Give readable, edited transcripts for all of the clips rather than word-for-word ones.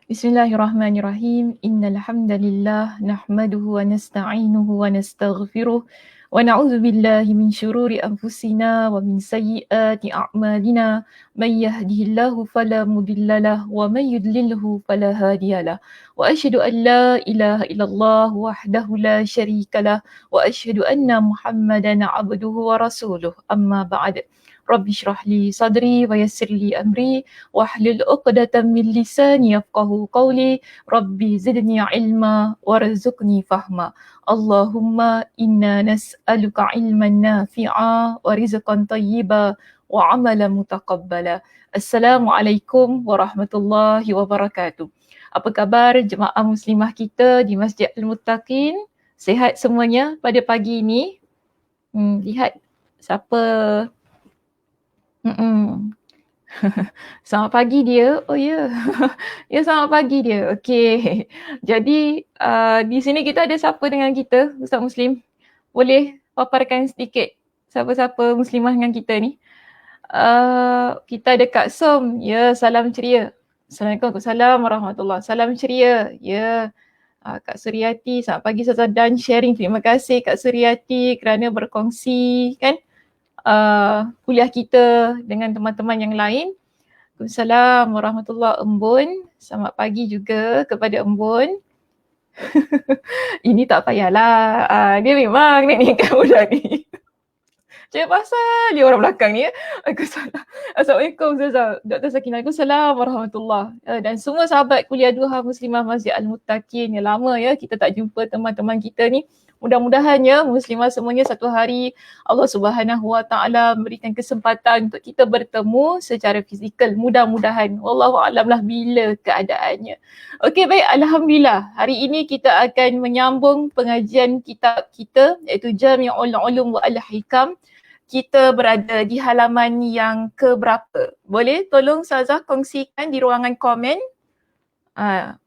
Bismillahirrahmanirrahim. Innal hamdalillah nahmaduhu wa nasta'inuhu wa nastaghfiruh wa na'udzu billahi min shururi anfusina wa min sayyiati a'malina. May yahdihillahu fala mudhillalah wa may yudlilhu fala hadiyalah. Wa asyhadu an la ilaha illallah wahdahu la syarikalah wa asyhadu anna Muhammadan 'abduhu wa rasuluh. Amma ba'd. Rabbi shrah li sadri wa yassir li amri wahlul 'uqdatam min lisani yafqahu qawli. Rabbi zidni ilma warzuqni fahma. Allahumma inna nas'aluka ilman nafi'a wa rizqan tayyiba wa amalan mutaqabbala. Assalamualaikum warahmatullahi wabarakatuh. Apa khabar jemaah muslimah kita di Masjid Al-Muttaqin? Sihat semuanya pada pagi ini? Lihat siapa. Selamat pagi dia. Oh ya. Ya, selamat pagi dia. Okey. Jadi di sini kita ada siapa dengan kita, Ustaz Muslim? Boleh paparkan sedikit siapa-siapa muslimah dengan kita ni? Kita ada Kak Som. Ya, salam ceria. Assalamualaikum warahmatullahi. Salam ceria. Ya. Kak Suryati, selamat pagi Ustazah dan sharing. Terima kasih Kak Suryati kerana berkongsi kan kuliah kita dengan teman-teman yang lain. Waalaikumsalam warahmatullahi. Embun, selamat pagi juga kepada Embun. Ini tak payahlah, dia memang nekkan budak ni. Cakap pasal dia orang belakang ni ya. Assalamualaikum Ustazah. Dr. Sakinah. Waalaikumsalam warahmatullahi. Dan semua sahabat kuliah Duha Muslimah Masjid Al-Muttaqin yang lama ya kita tak jumpa teman-teman kita ni. Mudah-mudahan ya muslimah semuanya satu hari Allah Subhanahu Wa Taala memberikan kesempatan untuk kita bertemu secara fizikal. Mudah-mudahan. Wallahu a'lam lah bila keadaannya. Okey, baik, alhamdulillah. Hari ini kita akan menyambung pengajian kitab kita iaitu Jami'ul Ulum wa Al-Hikam. Kita berada di halaman yang keberapa? Boleh tolong Ustazah kongsikan di ruangan komen?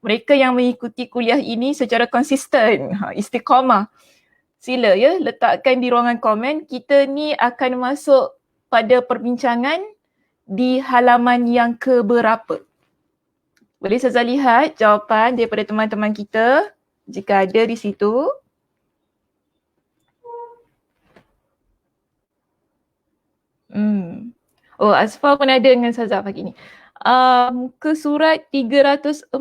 Mereka yang mengikuti kuliah ini secara konsisten, istiqamah. Sila ya, letakkan di ruangan komen. Kita ni akan masuk pada perbincangan di halaman yang keberapa. Boleh Ustazah lihat jawapan daripada teman-teman kita jika ada di situ. Oh, Asfar pun ada dengan Ustazah pagi ni. Muka surat 349,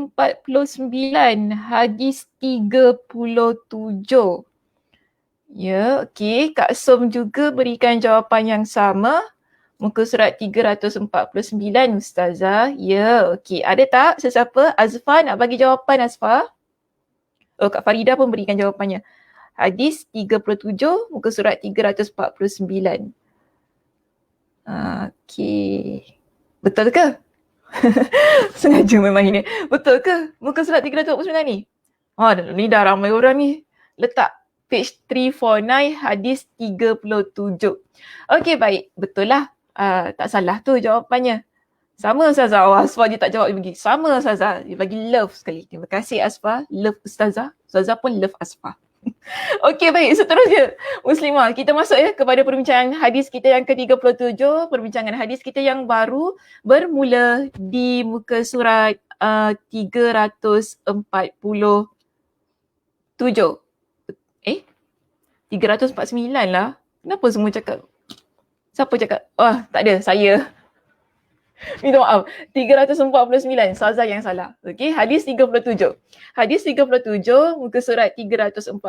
hadis 37. Ya, okey. Kak Som juga berikan jawapan yang sama. Muka surat 349, Ustazah. Ya, okey. Ada tak sesiapa? Azfar nak bagi jawapan, Azfar? Oh, Kak Farida pun berikan jawapannya. Hadis 37, muka surat 349. Okey. Betul ke? Sengaja memang ini. Betul ke? Muka surat 349 ni? Ni dah ramai orang ni. Letak page 349 hadis 37. Okey, baik. Betul lah. Tak salah tu jawapannya. Sama Ustazah. Asfar je tak jawab lagi. Sama Ustazah. Dia bagi love sekali. Terima kasih Asfar. Love Ustazah. Ustazah pun love Asfar. Okey, baik, seterusnya muslimah, kita masuk ya kepada perbincangan hadis kita yang ke-37. Perbincangan hadis kita yang baru bermula di muka surat 347. 349 lah. Kenapa semua cakap? Siapa cakap? Tak ada, saya. Minta maaf. 349, Ustazah yang salah. Okey, hadis 37. Hadis 37, muka surat 349,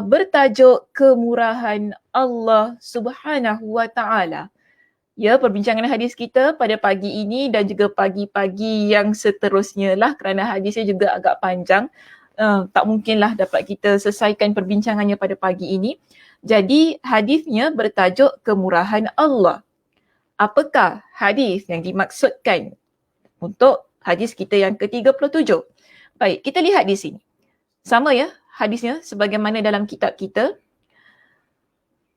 bertajuk kemurahan Allah Subhanahu Wa Taala. Ya, perbincangan hadis kita pada pagi ini dan juga pagi-pagi yang seterusnya lah kerana hadisnya juga agak panjang. Tak mungkinlah dapat kita selesaikan perbincangannya pada pagi ini. Jadi hadisnya bertajuk kemurahan Allah. Apakah hadis yang dimaksudkan untuk hadis kita yang ke-37? Baik, kita lihat di sini. Sama ya hadisnya sebagaimana dalam kitab kita.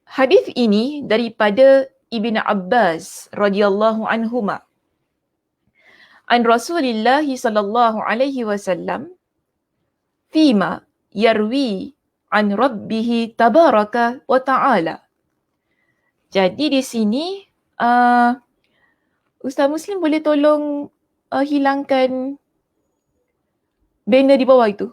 Hadis ini daripada Ibn Abbas radhiyallahu anhuma. An Rasulillah sallallahu alaihi wasallam fima yarwi an rabbih tabaraka wa ta'ala. Jadi di sini Ustaz Muslim boleh tolong hilangkan banner di bawah itu?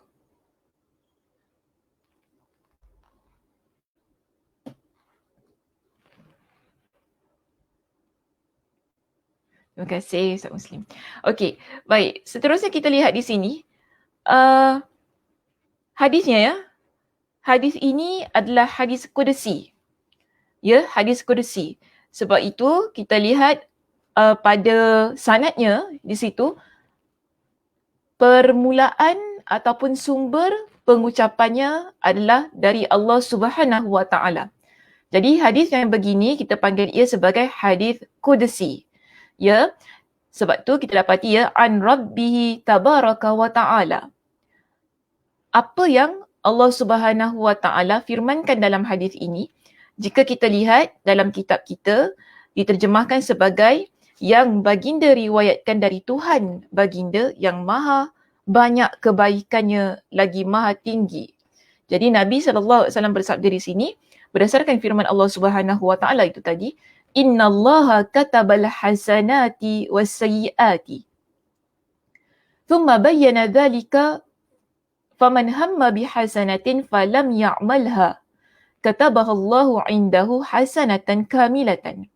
Terima kasih Ustaz Muslim. Okey, baik. Seterusnya kita lihat di sini. Hadisnya ya. Hadis ini adalah hadis Qudsi. Ya, hadis Qudsi. Sebab itu kita lihat pada sanadnya di situ permulaan ataupun sumber pengucapannya adalah dari Allah Subhanahu Wa Taala. Jadi hadis yang begini kita panggil ia sebagai hadis Qudsi. Ya, sebab tu kita dapati ya an rabbihi tabaraka wa ta'ala. Apa yang Allah Subhanahu wa ta'ala firmankan dalam hadis ini, jika kita lihat dalam kitab kita diterjemahkan sebagai yang baginda riwayatkan dari Tuhan baginda yang maha banyak kebaikannya lagi maha tinggi. Jadi Nabi SAW bersabda di sini berdasarkan firman Allah Subhanahu wa ta'ala itu tadi, innallaha katabal hasanati wassayyiati thumma bayyana dhalika faman hamma bihasanatin falam ya'malha katabaha Allahu 'indahu hasanatan kamilatan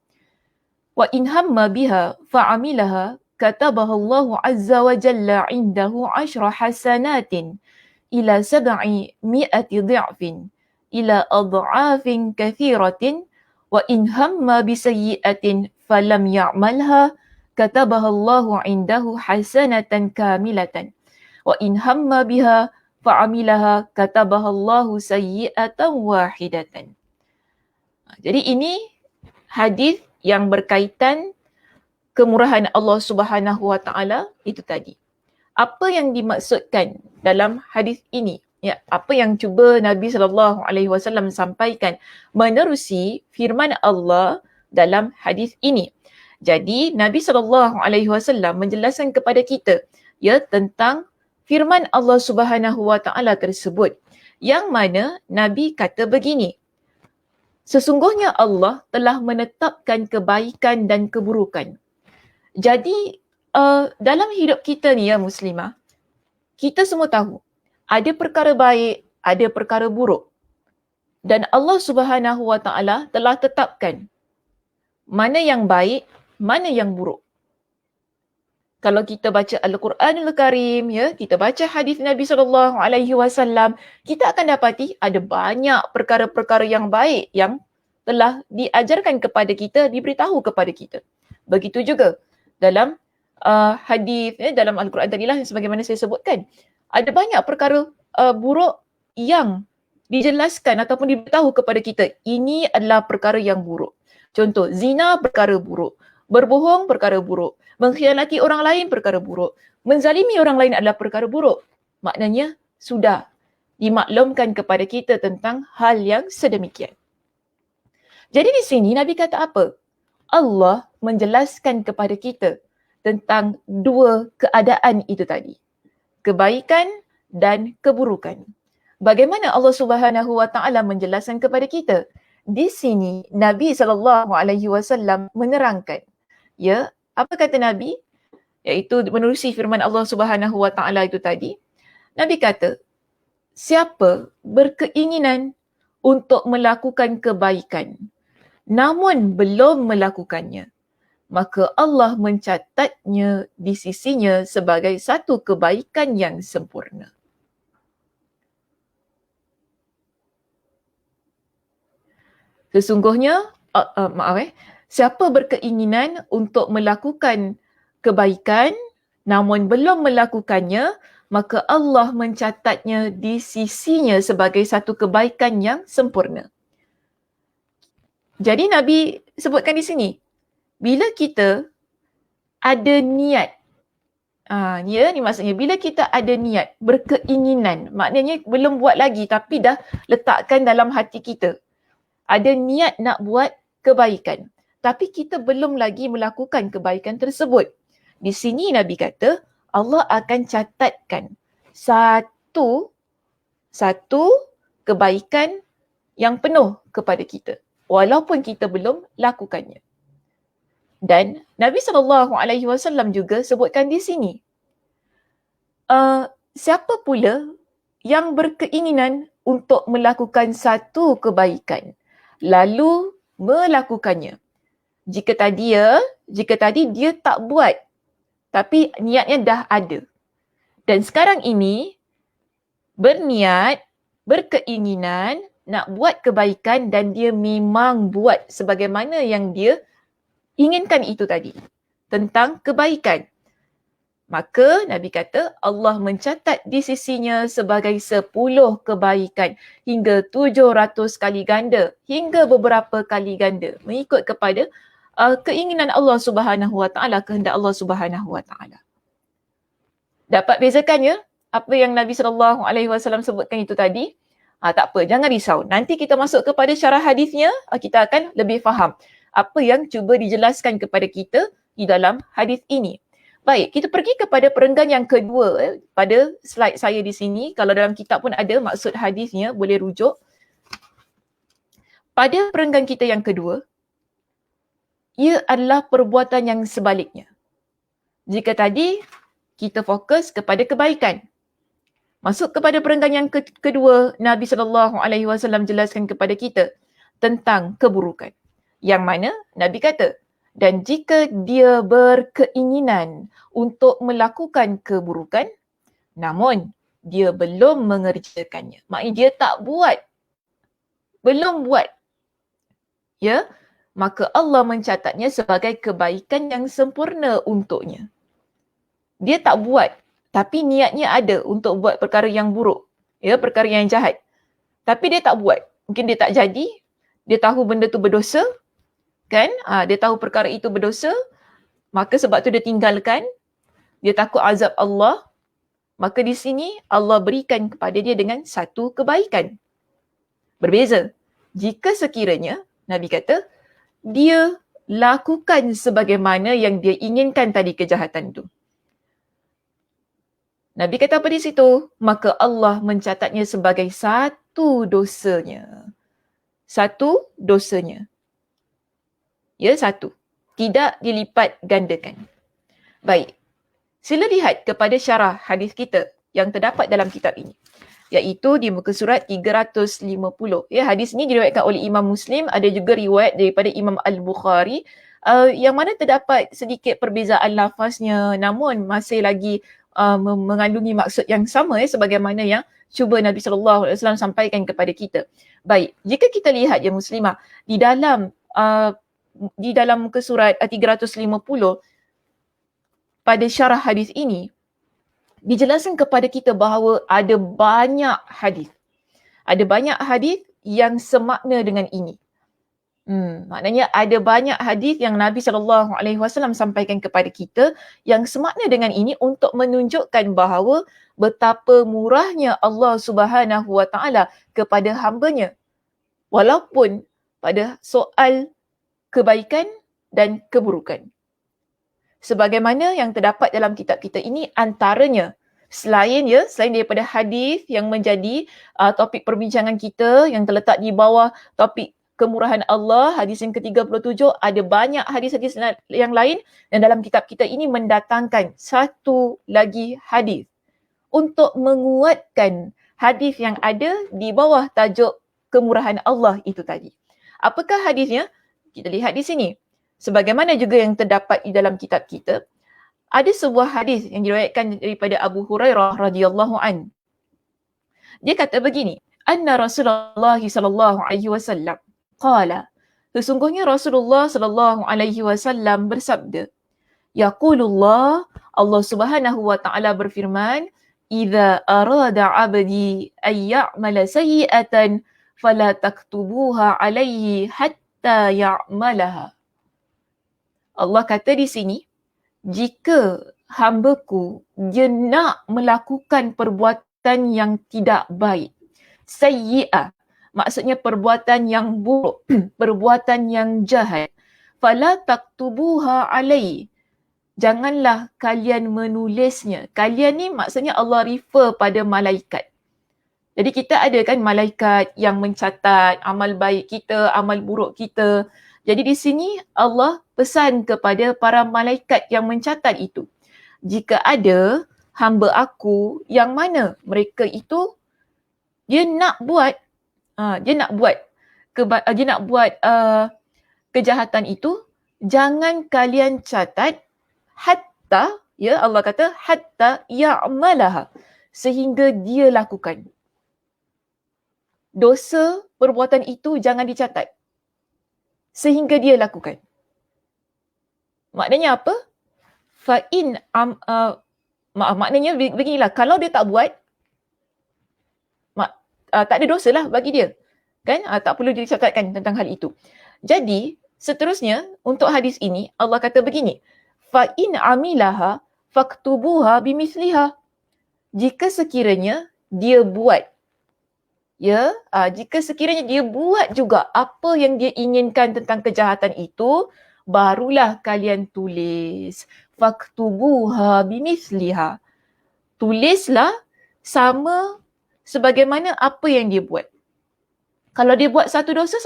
wa in hamma biha fa'amilaha katabaha Allahu 'azza wa jalla 'indahu 'ashra hasanatin ila 700 dhi'fin ila adha'afin katsiratin wa in hamma bisayyi'atin falam ya'malha katabaha Allahu 'indahu hasanatan kamilatan wa in hamma biha fa'amilaha katabaha Allahu sayyi'atan wahidatan. Jadi ini hadis yang berkaitan kemurahan Allah Subhanahu wa taala itu tadi. Apa yang dimaksudkan dalam hadis ini? Ya, apa yang cuba Nabi SAW sampaikan menerusi firman Allah dalam hadis ini. Jadi Nabi SAW menjelaskan kepada kita ya tentang firman Allah Subhanahu wa taala tersebut yang mana Nabi kata begini. Sesungguhnya Allah telah menetapkan kebaikan dan keburukan. Jadi dalam hidup kita ni ya muslimah, kita semua tahu ada perkara baik, ada perkara buruk. Dan Allah Subhanahu wa taala telah tetapkan mana yang baik, mana yang buruk. Kalau kita baca Al-Quranul Karim, ya, kita baca hadis Nabi SAW, kita akan dapati ada banyak perkara-perkara yang baik yang telah diajarkan kepada kita, diberitahu kepada kita. Begitu juga dalam hadis, dalam Al-Quran tadilah sebagaimana saya sebutkan. Ada banyak perkara buruk yang dijelaskan ataupun diberitahu kepada kita. Ini adalah perkara yang buruk. Contoh, zina perkara buruk. Berbohong perkara buruk. Mengkhianati orang lain perkara buruk. Menzalimi orang lain adalah perkara buruk. Maknanya sudah dimaklumkan kepada kita tentang hal yang sedemikian. Jadi di sini Nabi kata apa? Allah menjelaskan kepada kita tentang dua keadaan itu tadi. Kebaikan dan keburukan. Bagaimana Allah Subhanahu wa taala menjelaskan kepada kita? Di sini Nabi SAW menerangkan. Ya, apa kata Nabi? Iaitu menerusi firman Allah Subhanahu wa taala itu tadi. Nabi kata, siapa berkeinginan untuk melakukan kebaikan namun belum melakukannya, maka Allah mencatatnya di sisinya sebagai satu kebaikan yang sempurna. Sesungguhnya, siapa berkeinginan untuk melakukan kebaikan namun belum melakukannya, maka Allah mencatatnya di sisinya sebagai satu kebaikan yang sempurna. Jadi Nabi sebutkan di sini, bila kita ada niat, ni maksudnya bila kita ada niat, berkeinginan, maknanya belum buat lagi tapi dah letakkan dalam hati kita. Ada niat nak buat kebaikan, tapi kita belum lagi melakukan kebaikan tersebut. Di sini Nabi kata, Allah akan catatkan satu kebaikan yang penuh kepada kita, walaupun kita belum lakukannya. Dan Nabi SAW juga sebutkan di sini, siapa pula yang berkeinginan untuk melakukan satu kebaikan, lalu melakukannya. Jika tadi dia tak buat, tapi niatnya dah ada. Dan sekarang ini, berniat, berkeinginan nak buat kebaikan dan dia memang buat sebagaimana yang dia inginkan itu tadi. Tentang kebaikan. Maka Nabi kata Allah mencatat di sisinya sebagai 10 kebaikan hingga 700 kali ganda, hingga beberapa kali ganda, mengikut kepada keinginan Allah Subhanahu Wa Taala, kehendak Allah Subhanahu Wa Taala. Dapat bezakannya apa yang Nabi SAW sebutkan itu tadi? Tak apa, jangan risau. Nanti kita masuk kepada syarah hadisnya, kita akan lebih faham apa yang cuba dijelaskan kepada kita di dalam hadis ini. Baik, kita pergi kepada perenggan yang kedua pada slide saya di sini. Kalau dalam kitab pun ada maksud hadisnya, boleh rujuk. Pada perenggan kita yang kedua, ia adalah perbuatan yang sebaliknya. Jika tadi kita fokus kepada kebaikan, masuk kepada perenggan yang kedua, Nabi SAW jelaskan kepada kita tentang keburukan. Yang mana Nabi kata, dan jika dia berkeinginan untuk melakukan keburukan, namun dia belum mengerjakannya. Maknanya dia tak buat. Belum buat. Ya, maka Allah mencatatnya sebagai kebaikan yang sempurna untuknya. Dia tak buat, tapi niatnya ada untuk buat perkara yang buruk. Ya, perkara yang jahat. Tapi dia tak buat. Mungkin dia tak jadi. Dia tahu benda tu berdosa. Kan? Dia tahu perkara itu berdosa, maka sebab tu dia tinggalkan, dia takut azab Allah, maka di sini Allah berikan kepada dia dengan satu kebaikan. Berbeza. Jika sekiranya, Nabi kata, dia lakukan sebagaimana yang dia inginkan tadi kejahatan tu. Nabi kata apa di situ? Maka Allah mencatatnya sebagai satu dosanya. Satu dosanya. Ya, satu. Tidak dilipat gandakan. Baik. Sila lihat kepada syarah hadis kita yang terdapat dalam kitab ini. Iaitu di muka surat 350. Ya, hadis ini diriwayatkan oleh Imam Muslim. Ada juga riwayat daripada Imam Al-Bukhari. Yang mana terdapat sedikit perbezaan lafaznya. Namun masih lagi mengandungi maksud yang sama sebagaimana yang cuba Nabi SAW sampaikan kepada kita. Baik. Jika kita lihat ya Muslimah, di dalam muka surat 350 pada syarah hadis ini dijelaskan kepada kita bahawa ada banyak hadis. Ada banyak hadis yang semakna dengan ini. Maknanya ada banyak hadis yang Nabi SAW sampaikan kepada kita yang semakna dengan ini untuk menunjukkan bahawa betapa murahnya Allah Subhanahu Wa Taala kepada hamba-Nya. Walaupun pada soal kebaikan dan keburukan. Sebagaimana yang terdapat dalam kitab kita ini antaranya, selain daripada hadis yang menjadi topik perbincangan kita yang terletak di bawah topik kemurahan Allah, hadis yang ke-37, ada banyak hadis-hadis yang lain dan dalam kitab kita ini mendatangkan satu lagi hadis untuk menguatkan hadis yang ada di bawah tajuk kemurahan Allah itu tadi. Apakah hadisnya? Kita lihat di sini. Sebagaimana juga yang terdapat di dalam kitab kita, ada sebuah hadis yang diriwayatkan daripada Abu Hurairah radhiyallahu an. Dia kata begini, anna Rasulullah sallallahu alaihi wasallam qala, sesungguhnya Rasulullah sallallahu alaihi wasallam bersabda, yaqulullah, Allah Subhanahu wa taala berfirman, idza arada 'abdi ay ya'mala sayyi'atan fala taktubuha alaihi hatta ya'malaha. Allah kata di sini, jika hamba-Ku dia nak melakukan perbuatan yang tidak baik, sayyi'ah, maksudnya perbuatan yang buruk, perbuatan yang jahat, fala taktubuha alaihi, janganlah kalian menulisnya. Kalian ni maksudnya Allah refer pada malaikat. Jadi kita ada kan malaikat yang mencatat amal baik kita, amal buruk kita. Jadi di sini Allah pesan kepada para malaikat yang mencatat itu. Jika ada hamba aku yang mana mereka itu dia nak buat kejahatan itu, jangan kalian catat hatta, ya Allah kata hatta ya'malaha, sehingga dia lakukan. Dosa perbuatan itu jangan dicatat sehingga dia lakukan. Maknanya apa? Maknanya beginilah, kalau dia tak buat, tak ada dosa lah bagi dia. Kan? Tak perlu dicatatkan tentang hal itu. Jadi, seterusnya untuk hadis ini, Allah kata begini, fa in amilaha faktubuha bimisliha. Jika sekiranya dia buat, jika sekiranya dia buat juga apa yang dia inginkan tentang kejahatan itu, barulah kalian tulis. Faktubuha bimisliha. Tulislah sama sebagaimana apa yang dia buat. Kalau dia buat satu dosa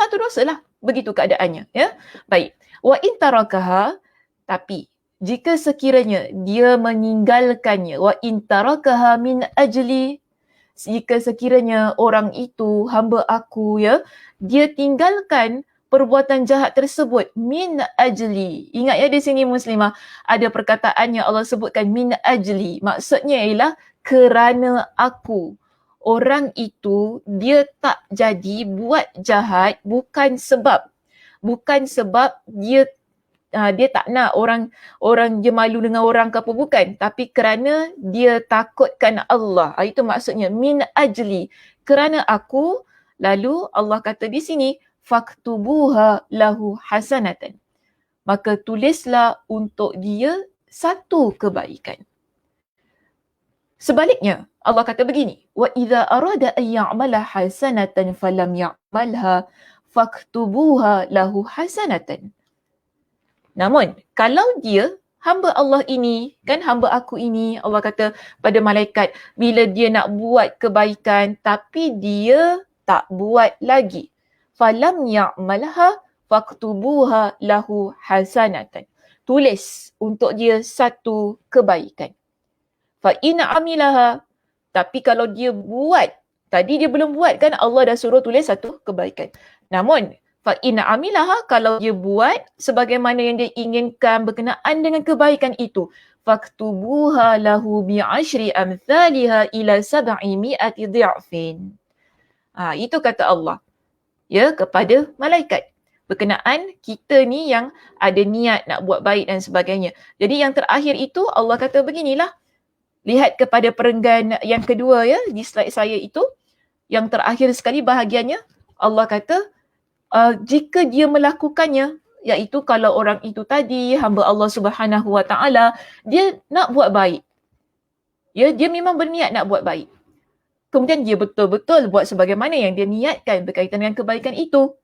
lah. Begitu keadaannya. Ya? Baik. Wa in tarakaha, tapi jika sekiranya dia meninggalkannya, wa in tarakaha min ajli, jika sekiranya orang itu, hamba aku, dia tinggalkan perbuatan jahat tersebut min ajli. Ingat ya, di sini muslimah ada perkataan yang Allah sebutkan min ajli. Maksudnya ialah kerana aku. Orang itu dia tak jadi buat jahat bukan sebab dia tak nak orang dia malu dengan orang ke apa, bukan, tapi kerana dia takutkan Allah. Itu maksudnya min ajli, kerana aku. Lalu Allah kata di sini faktubuha lahu hasanatan, maka tulislah untuk dia satu kebaikan. Sebaliknya Allah kata begini, wa idza arada an ya'mala hasanatan falam ya'malha faktubuha lahu hasanatan. Namun kalau dia, hamba Allah ini, kan hamba aku ini, Allah kata pada malaikat, bila dia nak buat kebaikan tapi dia tak buat lagi, falam ya'malha faktubuha lahu hasanatan. Tulis untuk dia satu kebaikan. Fa in amilaha, tapi kalau dia buat, tadi dia belum buat kan, Allah dah suruh tulis satu kebaikan. Namun fa in amilaha, kalau dia buat sebagaimana yang dia inginkan berkenaan dengan kebaikan itu, faktubuha lahu bi'ashri amthaliha ila 700 dhi'fin. Itu kata Allah kepada malaikat berkenaan kita ni yang ada niat nak buat baik dan sebagainya. Jadi yang terakhir itu Allah kata beginilah. Lihat kepada perenggan yang kedua di slide saya itu, yang terakhir sekali bahagiannya, Allah kata jika dia melakukannya, iaitu kalau orang itu tadi hamba Allah Subhanahu Wa Taala, dia nak buat baik. Dia memang berniat nak buat baik. Kemudian dia betul-betul buat sebagaimana yang dia niatkan berkaitan dengan kebaikan itu.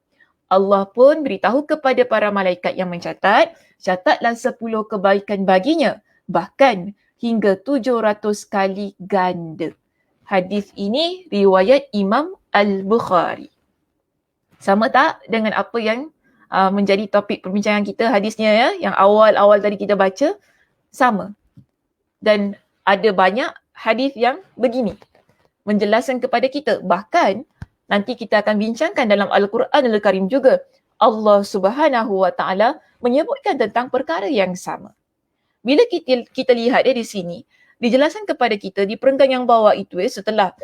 Allah pun beritahu kepada para malaikat yang mencatat, catatlah 10 kebaikan baginya. Bahkan hingga 700 kali ganda. Hadis ini riwayat Imam Al-Bukhari. Sama tak dengan apa yang menjadi topik perbincangan kita hadisnya yang awal-awal tadi kita baca? Sama. Dan ada banyak hadis yang begini menjelaskan kepada kita. Bahkan nanti kita akan bincangkan dalam Al-Quran Al-Karim juga. Allah Subhanahu Wa Taala menyebutkan tentang perkara yang sama. Bila kita lihat di sini, dijelaskan kepada kita di perenggan yang bawah itu setelah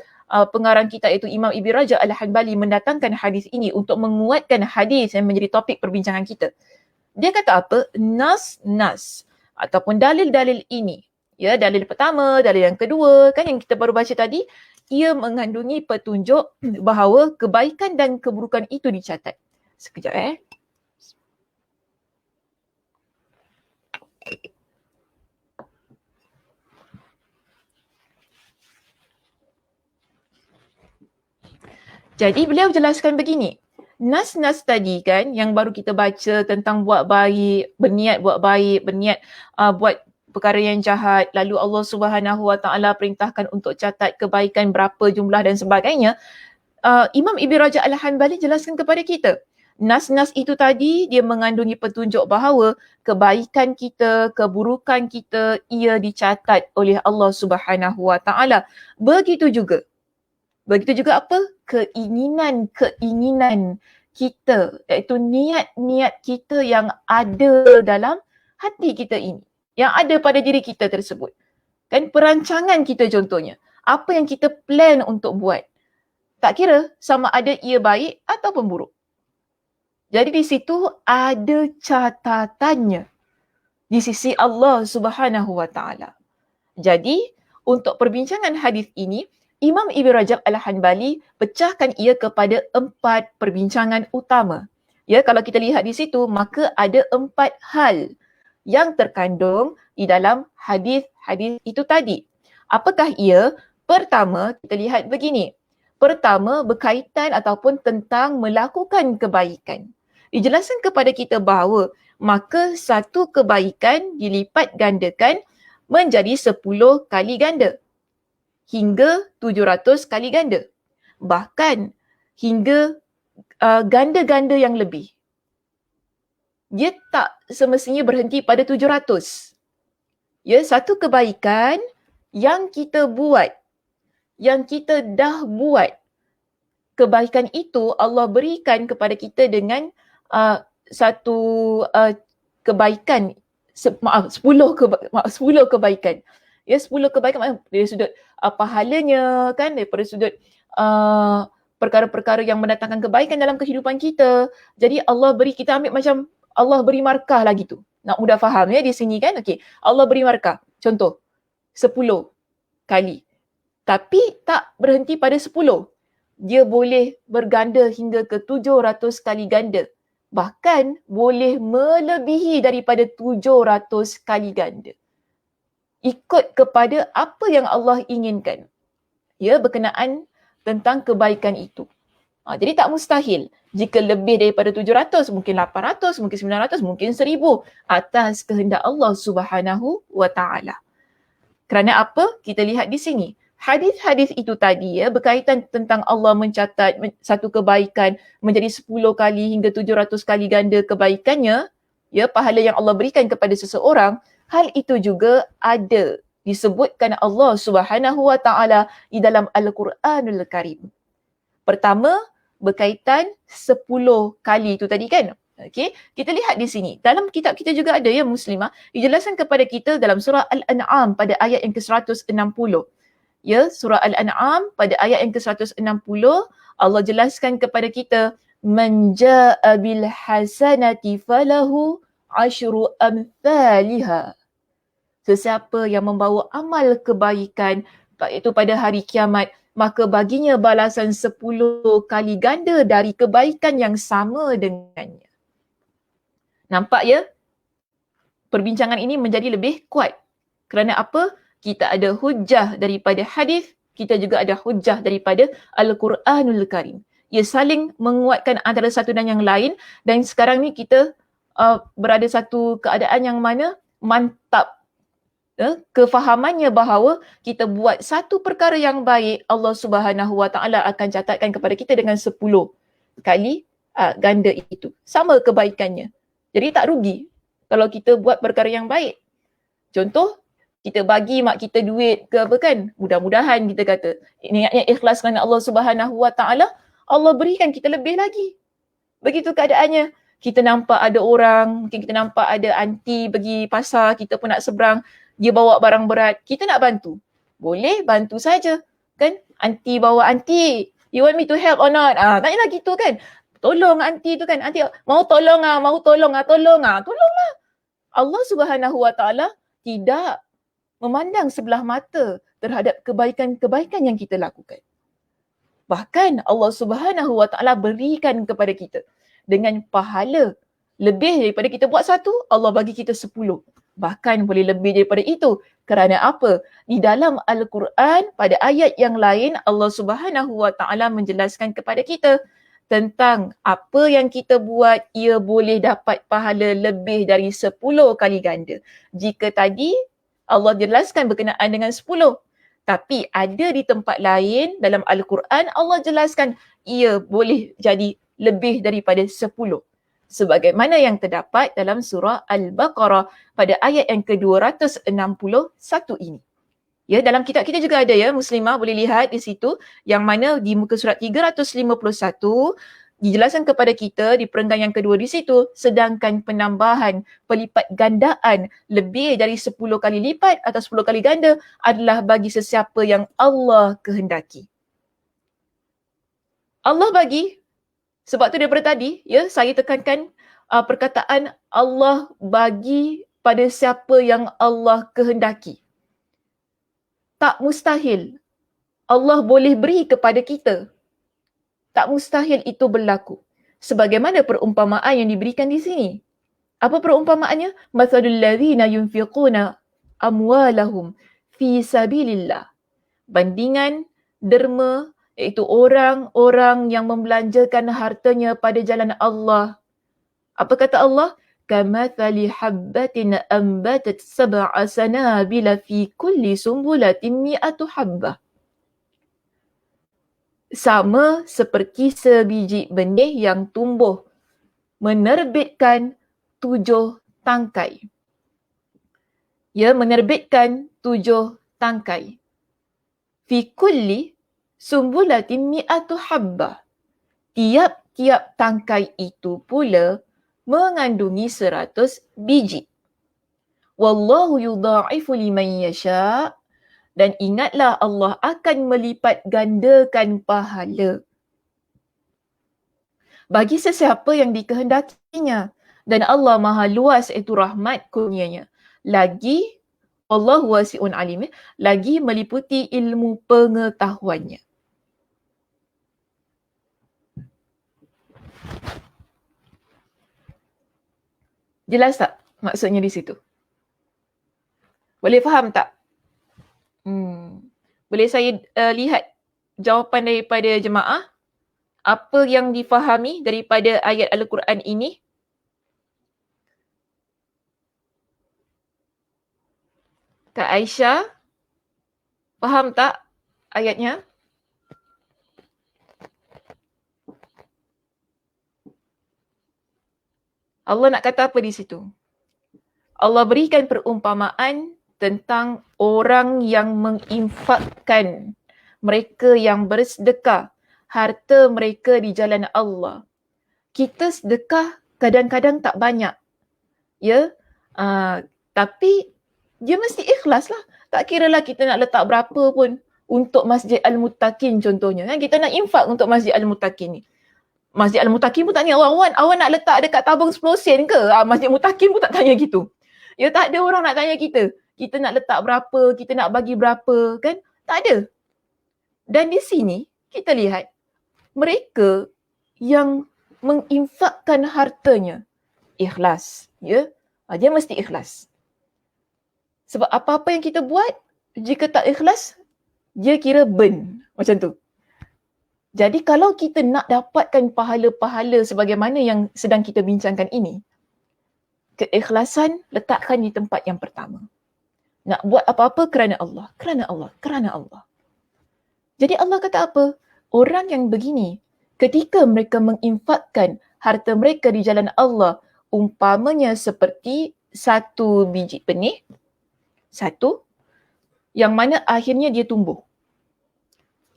pengarang kita iaitu Imam Ibn Rajab Al-Hanbali mendatangkan hadis ini untuk menguatkan hadis yang menjadi topik perbincangan kita. Dia kata apa? Nas ataupun dalil-dalil ini. Dalil pertama, dalil yang kedua, kan yang kita baru baca tadi, ia mengandungi petunjuk bahawa kebaikan dan keburukan itu dicatat. Sekejap Jadi beliau jelaskan begini, nas-nas tadi kan yang baru kita baca tentang buat baik, berniat buat baik, berniat buat perkara yang jahat, lalu Allah Subhanahu Wa Taala perintahkan untuk catat kebaikan berapa jumlah dan sebagainya, Imam Ibn Rajab Al-Hanbali jelaskan kepada kita. Nas-nas itu tadi dia mengandungi petunjuk bahawa kebaikan kita, keburukan kita ia dicatat oleh Allah Subhanahu Wa Taala. Begitu juga apa? Keinginan kita, iaitu niat-niat kita yang ada dalam hati kita ini, yang ada pada diri kita tersebut. Kan perancangan kita contohnya, apa yang kita plan untuk buat. Tak kira sama ada ia baik ataupun buruk. Jadi di situ ada catatannya di sisi Allah Subhanahu Wa Taala. Jadi untuk perbincangan hadis ini, Imam Ibn Rajab Al-Hanbali pecahkan ia kepada 4 perbincangan utama. Ya, kalau kita lihat di situ, maka ada 4 hal yang terkandung di dalam hadis-hadis itu tadi. Apakah ia? Pertama, kita lihat begini. Pertama, berkaitan ataupun tentang melakukan kebaikan. Dijelaskan kepada kita bahawa maka satu kebaikan dilipat gandakan menjadi 10 kali ganda. Hingga 700 kali ganda. Bahkan hingga ganda-ganda yang lebih. Dia tak semestinya berhenti pada 700. Ya, satu kebaikan yang kita buat, yang kita dah buat, kebaikan itu Allah berikan kepada kita dengan satu kebaikan, 10 kebaikan. Ya, 10 kebaikan dari sudut pahalanya, kan, daripada sudut perkara-perkara yang mendatangkan kebaikan dalam kehidupan kita. Jadi Allah beri, kita ambil macam Allah beri markah lagi tu. Nak mudah faham ya di sini kan. Okey, Allah beri markah. Contoh 10 kali. Tapi tak berhenti pada 10. Dia boleh berganda hingga ke 700 kali ganda. Bahkan boleh melebihi daripada 700 kali ganda. Ikut kepada apa yang Allah inginkan. Ya, berkenaan tentang kebaikan itu. Jadi tak mustahil. Jika lebih daripada 700, mungkin 800, mungkin 900, mungkin 1000 atas kehendak Allah Subhanahu Wa Taala. Kerana apa? Kita lihat di sini. Hadis-hadis itu tadi ya berkaitan tentang Allah mencatat satu kebaikan menjadi 10 kali hingga 700 kali ganda kebaikannya, ya, pahala yang Allah berikan kepada seseorang. Hal itu juga ada disebutkan Allah Subhanahu Wa Taala di dalam Al-Quranul Karim. Pertama, berkaitan 10 kali itu tadi kan. Okey, kita lihat di sini. Dalam kitab kita juga ada ya Muslimah, dijelaskan kepada kita dalam surah Al-An'am pada ayat yang ke-160. Ya, surah Al-An'am pada ayat yang ke-160, Allah jelaskan kepada kita, man jaa bil hasanati falahu asyru amthaliha. Sesiapa yang membawa amal kebaikan iaitu pada hari kiamat, maka baginya balasan 10 kali ganda dari kebaikan yang sama dengannya. Nampak ya? Perbincangan ini menjadi lebih kuat. Kerana apa? Kita ada hujah daripada hadis, kita juga ada hujah daripada Al-Quranul Karim. Ia saling menguatkan antara satu dan yang lain, dan sekarang ni kita berada satu keadaan yang mana mantap kefahamannya bahawa kita buat satu perkara yang baik, Allah Subhanahu Wa Taala akan catatkan kepada kita dengan 10 kali ganda itu. Sama kebaikannya. Jadi tak rugi kalau kita buat perkara yang baik. Contoh, kita bagi mak kita duit ke apa kan, mudah-mudahan kita kata niatnya ikhlas kerana Allah Subhanahu Wa Taala, Allah berikan kita lebih lagi. Begitu keadaannya. Kita nampak ada orang, mungkin kita nampak ada aunty pergi pasar, kita pun nak seberang, dia bawa barang berat, kita nak bantu. Boleh, bantu saja. Kan? Aunty bawa, aunty, you want me to help or not? Tanyalah gitu kan. Tolong aunty tu kan. Aunty mau tolong tolonglah. Allah Subhanahu Wa Taala tidak memandang sebelah mata terhadap kebaikan-kebaikan yang kita lakukan. Bahkan Allah Subhanahu Wa Taala berikan kepada kita dengan pahala lebih daripada kita buat satu, Allah bagi kita 10. Bahkan boleh lebih daripada itu. Kerana apa? Di dalam Al-Quran pada ayat yang lain, Allah Subhanahu Wa Taala menjelaskan kepada kita tentang apa yang kita buat, ia boleh dapat pahala lebih dari 10 kali ganda. Jika tadi Allah jelaskan berkenaan dengan 10. Tapi ada di tempat lain dalam Al-Quran Allah jelaskan ia boleh jadi lebih daripada 10. Sebagaimana yang terdapat dalam surah Al-Baqarah pada ayat yang ke-261 ini. Ya, dalam kitab kita juga ada ya, Muslimah boleh lihat di situ, yang mana di muka surat 351 dijelaskan kepada kita di perenggan yang kedua di situ, sedangkan penambahan pelipat gandaan lebih dari 10 kali lipat atau 10 kali ganda adalah bagi sesiapa yang Allah kehendaki. Allah bagi, sebab tu daripada tadi ya saya tekankan perkataan Allah bagi pada siapa yang Allah kehendaki. Tak mustahil Allah boleh beri kepada kita. Tak mustahil itu berlaku. Sebagaimana perumpamaan yang diberikan di sini. Apa perumpamaannya? Mathalul ladzina yunfiquna amwalahum fi sabilillah. Bandingan derma, iaitu orang-orang yang membelanjakan hartanya pada jalan Allah. Apa kata Allah? Kamathali habbatin ambatat sab'a sanabila fi kulli sumbulatin mi'atu habbah. Sama seperti sebiji benih yang tumbuh menerbitkan 7 tangkai. Ya, menerbitkan 7 tangkai. Fi kulli sumbulatin mi'atu habbah. Tiap-tiap tangkai itu pula mengandungi 100 biji. Wallahu yudha'ifu liman yasha'. Dan ingatlah Allah akan melipat gandakan pahala bagi sesiapa yang dikehendakinya. Dan Allah maha luas itu rahmat kurnianya. Lagi, Allahu wasi'un alim, lagi meliputi ilmu pengetahuannya. Jelas tak maksudnya di situ? Boleh faham tak? Boleh saya lihat jawapan daripada jemaah? Apa yang difahami daripada ayat Al-Quran ini? Kak Aisyah, faham tak ayatnya? Allah nak kata apa di situ? Allah berikan perumpamaan tentang orang yang menginfakkan, mereka yang bersedekah harta mereka di jalan Allah. Kita sedekah kadang-kadang tak banyak. Ya, tapi dia mesti ikhlas lah. Tak kira lah kita nak letak berapa pun untuk Masjid Al-Muttaqin contohnya. Kita nak infak untuk Masjid Al-Muttaqin ni. Masjid Al-Muttaqin pun tanya, awak nak letak dekat tabung 10 sen ke? Masjid Muttaqin pun tak tanya gitu. Ya, tak ada orang nak tanya kita. Kita nak letak berapa, kita nak bagi berapa, kan? Tak ada. Dan di sini kita lihat mereka yang menginfakkan hartanya ikhlas, ya. Dia mesti ikhlas. Sebab apa-apa yang kita buat, jika tak ikhlas, dia kira burn. Macam tu. Jadi kalau kita nak dapatkan pahala-pahala sebagaimana yang sedang kita bincangkan ini, keikhlasan letakkan di tempat yang pertama. Nak buat apa-apa kerana Allah, kerana Allah, kerana Allah. Jadi Allah kata apa? Orang yang begini, ketika mereka menginfakkan harta mereka di jalan Allah, umpamanya seperti 1 biji benih, 1, yang mana akhirnya dia tumbuh.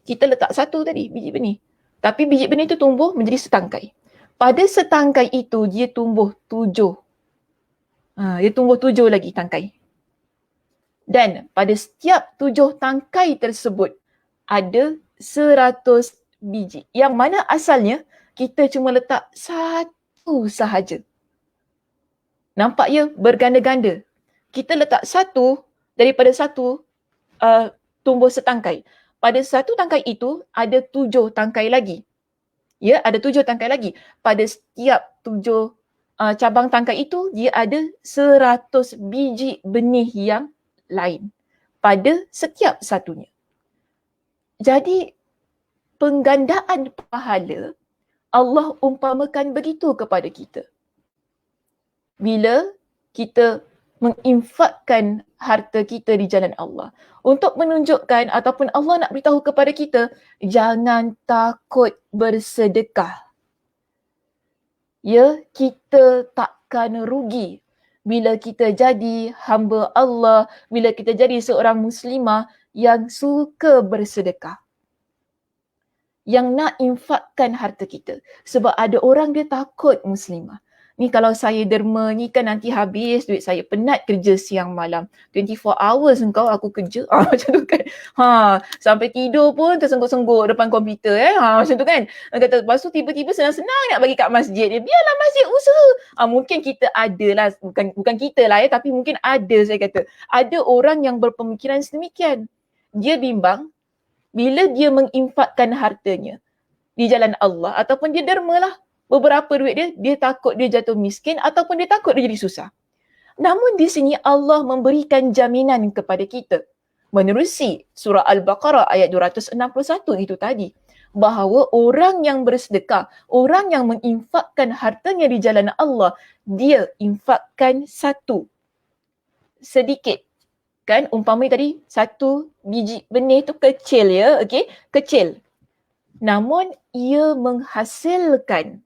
Kita letak 1 tadi, biji benih. Tapi biji benih itu tumbuh menjadi setangkai. Pada setangkai itu, dia tumbuh 7. Dia tumbuh 7 lagi tangkai. Dan pada setiap 7 tangkai tersebut, ada 100 biji. Yang mana asalnya, kita cuma letak 1 sahaja. Nampak ya? Berganda-ganda. Kita letak 1, daripada 1 tumbuh setangkai. Pada 1 tangkai itu, ada 7 tangkai lagi. Ya, ada 7 tangkai lagi. Pada setiap 7 cabang tangkai itu, dia ada 100 biji benih yang lain. Pada setiap satunya. Jadi, penggandaan pahala, Allah umpamakan begitu kepada kita. Bila kita menginfakkan harta kita di jalan Allah. Untuk menunjukkan ataupun Allah nak beritahu kepada kita, jangan takut bersedekah. Ya, kita takkan rugi bila kita jadi hamba Allah, bila kita jadi seorang muslimah yang suka bersedekah, yang nak infakkan harta kita. Sebab ada orang dia takut muslimah. Ni kalau saya derma ni kan nanti habis duit saya, penat kerja siang malam. 24 hours engkau aku kerja. Macam tu kan. Sampai tidur pun tersengguk-sengguk depan komputer macam tu kan. Kata, lepas tu tiba-tiba senang-senang nak bagi kat masjid dia. Biarlah masjid usaha. Mungkin kita ada lah, bukan kita lah tapi mungkin ada, saya kata. Ada orang yang berpemikiran sedemikian. Dia bimbang bila dia menginfakkan hartanya di jalan Allah ataupun dia dermalah beberapa duit dia takut dia jatuh miskin ataupun dia takut dia jadi susah. Namun di sini Allah memberikan jaminan kepada kita menerusi surah Al-Baqarah ayat 261 itu tadi, bahawa orang yang bersedekah, orang yang menginfakkan hartanya di jalan Allah, dia infakkan satu sedikit. Kan umpamanya tadi satu biji benih tu kecil ya, okey? Kecil. Namun ia menghasilkan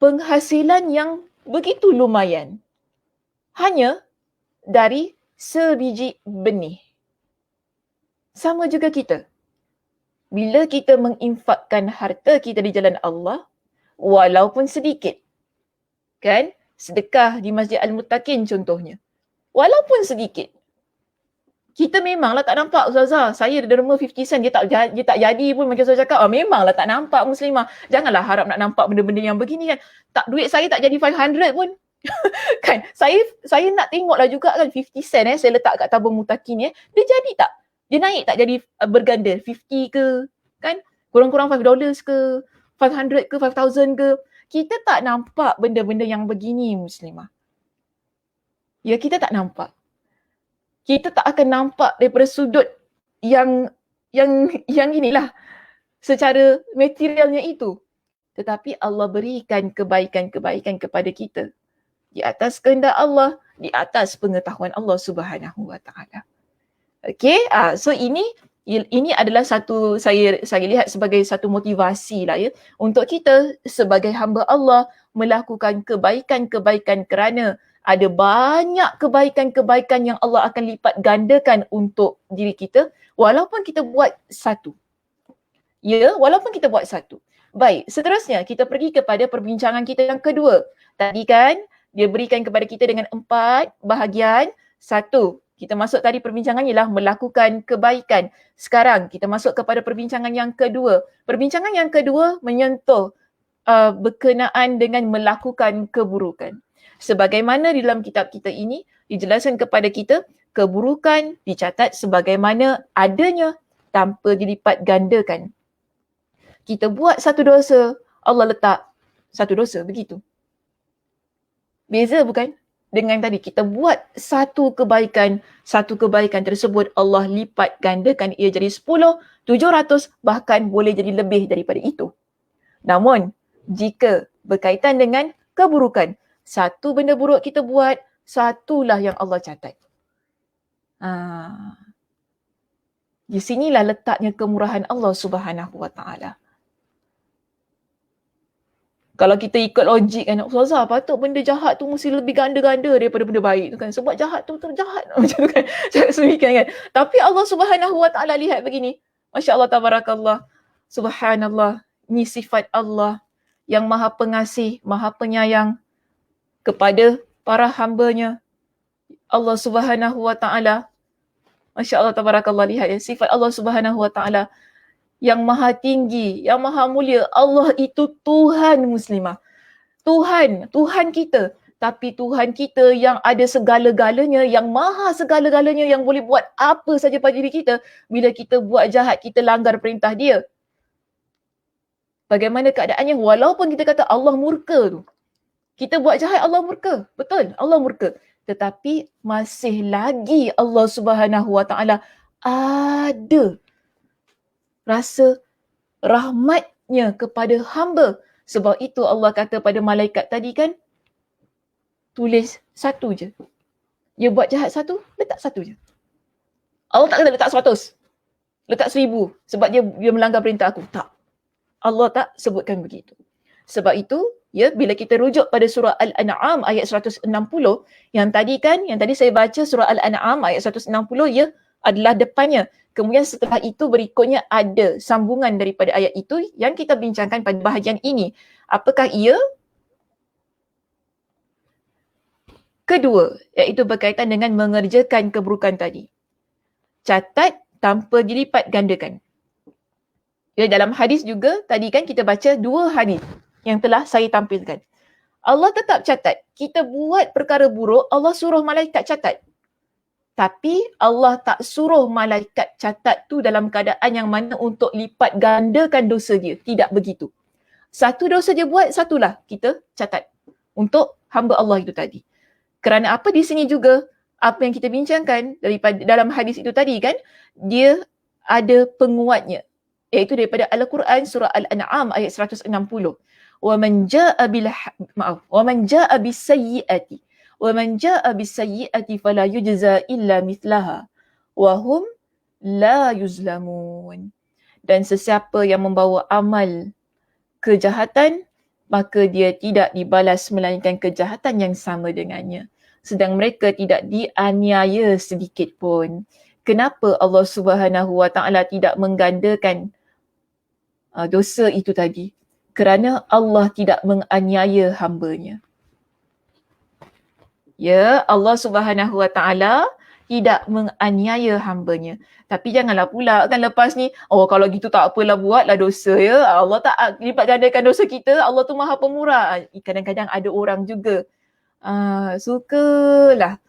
penghasilan yang begitu lumayan. Hanya dari sebiji benih. Sama juga kita. Bila kita menginfakkan harta kita di jalan Allah, walaupun sedikit. Kan? Sedekah di Masjid Al-Muttaqin contohnya. Walaupun sedikit. Kita memanglah tak nampak Ustazah. Saya derma 50 sen, dia tak jadi pun macam saya cakap. Memanglah tak nampak muslimah. Janganlah harap nak nampak benda-benda yang begini kan. Duit saya tak jadi 500 pun. Kan? Saya nak tengoklah juga kan 50 sen saya letak kat tabung Muttaqin dia jadi tak? Dia naik tak jadi berganda? 50 ke? Kan? Kurang-kurang $5 ke? 500 ke? 5,000 ke? Kita tak nampak benda-benda yang begini muslimah. Ya, kita tak nampak. Kita tak akan nampak daripada sudut yang inilah secara materialnya itu. Tetapi Allah berikan kebaikan-kebaikan kepada kita di atas kehendak Allah, di atas pengetahuan Allah Subhanahu Wa Taala. Okey, so ini adalah satu saya lihat sebagai satu motivasi lah ya untuk kita sebagai hamba Allah melakukan kebaikan-kebaikan kerana ada banyak kebaikan-kebaikan yang Allah akan lipat gandakan untuk diri kita walaupun kita buat satu. Ya, walaupun kita buat satu. Baik, seterusnya kita pergi kepada perbincangan kita yang kedua. Tadi kan dia berikan kepada kita dengan 4 bahagian. 1, kita masuk tadi perbincangan ialah melakukan kebaikan. Sekarang kita masuk kepada perbincangan yang kedua. Perbincangan yang kedua menyentuh berkenaan dengan melakukan keburukan. Sebagaimana di dalam kitab kita ini dijelaskan kepada kita, keburukan dicatat sebagaimana adanya tanpa dilipat gandakan. Kita buat satu dosa, Allah letak satu dosa, begitu. Beza bukan? Dengan tadi kita buat satu kebaikan tersebut Allah lipat gandakan ia jadi 10, 700 bahkan boleh jadi lebih daripada itu. Namun jika berkaitan dengan keburukan, satu benda buruk kita buat, satulah yang Allah catat. Di sinilah letaknya kemurahan Allah Subhanahu Wa Taala. Kalau kita ikut logik kan, Ustazah patut benda jahat tu mesti lebih ganda-ganda daripada benda baik tu kan. Sebab jahat tu jahat macam tu kan. Semikian kan. Tapi Allah Subhanahu Wa Taala lihat begini. Masya Allah, tabarakallah. Subhanallah. Ini sifat Allah yang maha pengasih, maha penyayang kepada para hamba-Nya. Allah Subhanahu Wa Taala. Masya Allah, tabarakallah, lihat ya. Sifat Allah Subhanahu Wa Taala yang maha tinggi, yang maha mulia. Allah itu Tuhan muslimah. Tuhan kita. Tapi Tuhan kita yang ada segala-galanya, yang maha segala-galanya, yang boleh buat apa saja pada diri kita. Bila kita buat jahat, kita langgar perintah Dia. Bagaimana keadaannya? Walaupun kita kata Allah murka tu. Kita buat jahat, Allah murka. Betul, Allah murka. Tetapi masih lagi Allah Subhanahu Wa Taala ada rasa rahmatnya kepada hamba. Sebab itu Allah kata pada malaikat tadi kan, tulis satu je. Dia buat jahat satu, letak satu je. Allah tak kata letak 100, letak 1000 sebab dia melanggar perintah aku. Tak. Allah tak sebutkan begitu. Sebab itu, ya, bila kita rujuk pada surah Al-An'am ayat 160, yang tadi saya baca surah Al-An'am ayat 160, ya, adalah depannya. Kemudian setelah itu berikutnya ada sambungan daripada ayat itu yang kita bincangkan pada bahagian ini. Apakah ia? Kedua, iaitu berkaitan dengan mengerjakan keburukan tadi. Catat tanpa dilipat gandakan. Ya, dalam hadis juga, tadi kan kita baca 2 hadis yang telah saya tampilkan. Allah tetap catat. Kita buat perkara buruk, Allah suruh malaikat catat. Tapi Allah tak suruh malaikat catat tu dalam keadaan yang mana untuk lipat gandakan dosa dia. Tidak begitu. Satu dosa dia buat, satulah kita catat untuk hamba Allah itu tadi. Kerana apa di sini juga, apa yang kita bincangkan daripada dalam hadis itu tadi kan, dia ada penguatnya. Iaitu daripada Al-Quran surah Al-An'am ayat 160. وَمَنْ جَاءَ بِالسَّيِّئَةِ فَلَا يُجْزَى إِلَّا مِثْلَهَا وَهُمْ لَا يُظْلَمُونَ. Dan sesiapa yang membawa amal kejahatan, maka dia tidak dibalas melainkan kejahatan yang sama dengannya. Sedang mereka tidak dianiaya sedikit pun. Kenapa Allah Subhanahu Wa Taala tidak menggandakan dosa itu tadi? Kerana Allah tidak menganiaya hamba-Nya. Ya, Allah Subhanahu Wa Taala tidak menganiaya hamba-Nya. Tapi janganlah pula kan lepas ni, kalau gitu tak apalah, buatlah dosa, ya. Allah tak lipat gandakan dosa kita, Allah tu Maha Pemurah. Kadang-kadang ada orang juga sukalah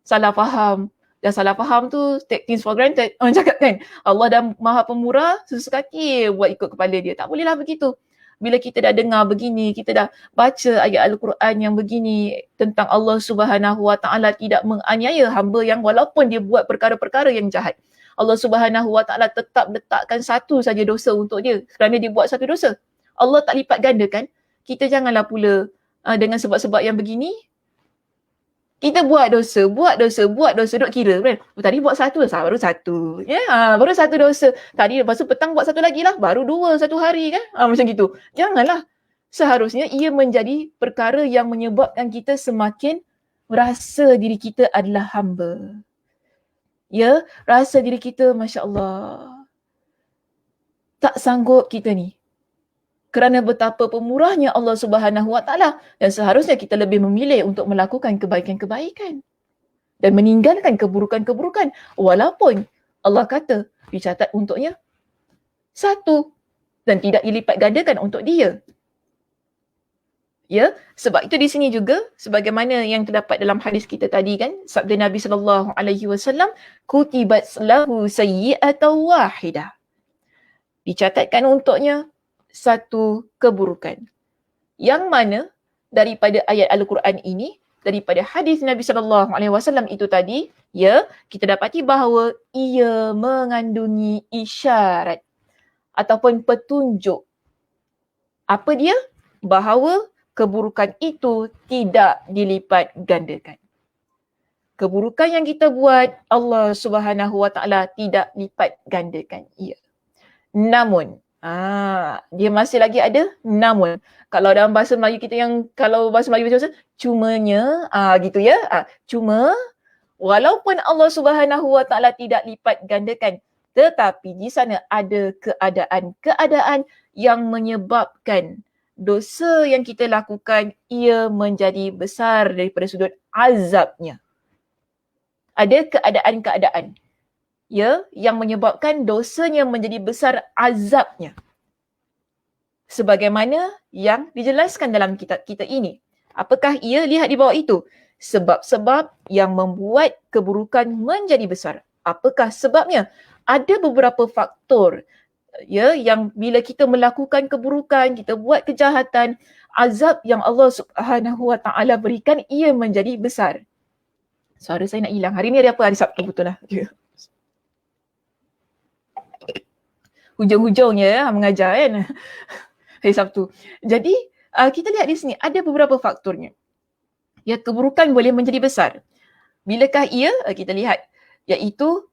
salah faham. Dan salah faham tu take things for granted. Orang cakap kan, Allah dah Maha Pemurah, sesuka hati buat ikut kepala dia. Tak bolehlah begitu. Bila kita dah dengar begini, kita dah baca ayat Al-Quran yang begini tentang Allah Subhanahu Wa Taala tidak menganiaya hamba yang walaupun dia buat perkara-perkara yang jahat, Allah Subhanahu Wa Taala tetap letakkan satu saja dosa untuk dia kerana dia buat satu dosa. Allah tak lipat gandakan. Kita janganlah pula dengan sebab-sebab yang begini, kita buat dosa, duk kira kan. Tadi buat satu, baru satu. Baru satu dosa. Tadi lepas tu petang buat satu lagi lah, baru 2 satu hari kan. Macam gitu. Janganlah. Seharusnya ia menjadi perkara yang menyebabkan kita semakin rasa diri kita adalah hamba. Ya, rasa diri kita, Masya Allah, tak sanggup kita ni. Kerana betapa pemurahnya Allah Subhanahu Wa Taala, dan seharusnya kita lebih memilih untuk melakukan kebaikan-kebaikan dan meninggalkan keburukan-keburukan, walaupun Allah kata dicatat untuknya satu dan tidak dilipat gandakan untuk dia. Ya, sebab itu di sini juga sebagaimana yang terdapat dalam hadis kita tadi kan, sabda Nabi sallallahu alaihi wasallam, kutibat lahu sayyi'atan wahidah. Dicatatkan untuknya satu keburukan. Yang mana daripada ayat Al-Quran ini, daripada hadis Nabi sallallahu alaihi wasallam itu tadi, ya, kita dapati bahawa ia mengandungi isyarat ataupun petunjuk. Apa dia? Bahawa keburukan itu tidak dilipat gandakan. Keburukan yang kita buat, Allah Subhanahu Wa Taala tidak lipat gandakan ia. Namun, dia masih lagi ada namun. Kalau dalam bahasa Melayu kita kalau bahasa Melayu macam cumanya, gitu ya. Cuma, walaupun Allah Subhanahu Wa Taala tidak lipat gandakan, tetapi di sana ada keadaan-keadaan yang menyebabkan dosa yang kita lakukan ia menjadi besar daripada sudut azabnya. Ada keadaan-keadaan, ya, yang menyebabkan dosanya menjadi besar azabnya. Sebagaimana yang dijelaskan dalam kitab kita ini. Apakah ia? Lihat di bawah itu. Sebab-sebab yang membuat keburukan menjadi besar. Apakah sebabnya? Ada beberapa faktor, ya, yang bila kita melakukan keburukan, kita buat kejahatan, azab yang Allah Subhanahu Wa Taala berikan ia menjadi besar. Suara saya nak hilang. Hari ni hari apa? Hari Sabtu, betul lah. Hujung-hujungnya mengajar kan. Hari Sabtu. Jadi kita lihat di sini ada beberapa faktornya. Ya, keburukan boleh menjadi besar. Bilakah ia? Kita lihat. Iaitu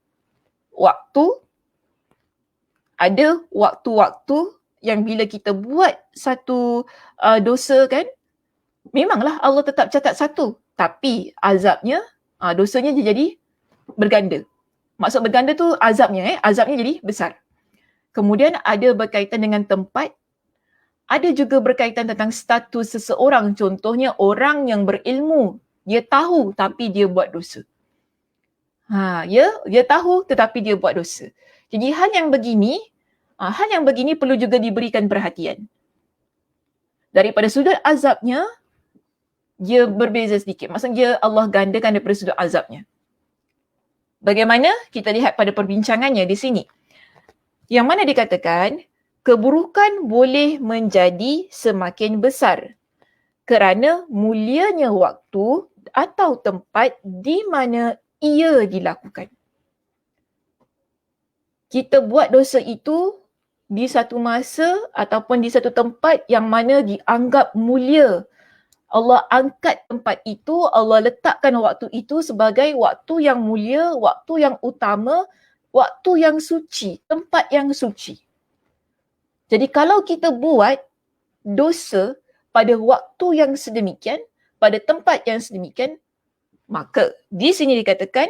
waktu, ada waktu-waktu yang bila kita buat satu dosa kan, memanglah Allah tetap catat satu. Tapi azabnya, dosanya dia jadi berganda. Maksud berganda tu azabnya jadi besar. Kemudian ada berkaitan dengan tempat, ada juga berkaitan tentang status seseorang. Contohnya orang yang berilmu, dia tahu tapi dia buat dosa. Dia tahu tetapi dia buat dosa. Jadi hal yang begini perlu juga diberikan perhatian. Daripada sudut azabnya, dia berbeza sedikit. Maksudnya Allah gandakan daripada sudut azabnya. Bagaimana? Kita lihat pada perbincangannya di sini. Yang mana dikatakan, keburukan boleh menjadi semakin besar kerana mulianya waktu atau tempat di mana ia dilakukan. Kita buat dosa itu di satu masa ataupun di satu tempat yang mana dianggap mulia. Allah angkat tempat itu, Allah letakkan waktu itu sebagai waktu yang mulia, waktu yang utama, waktu yang suci, tempat yang suci. Jadi kalau kita buat dosa pada waktu yang sedemikian, pada tempat yang sedemikian, maka di sini dikatakan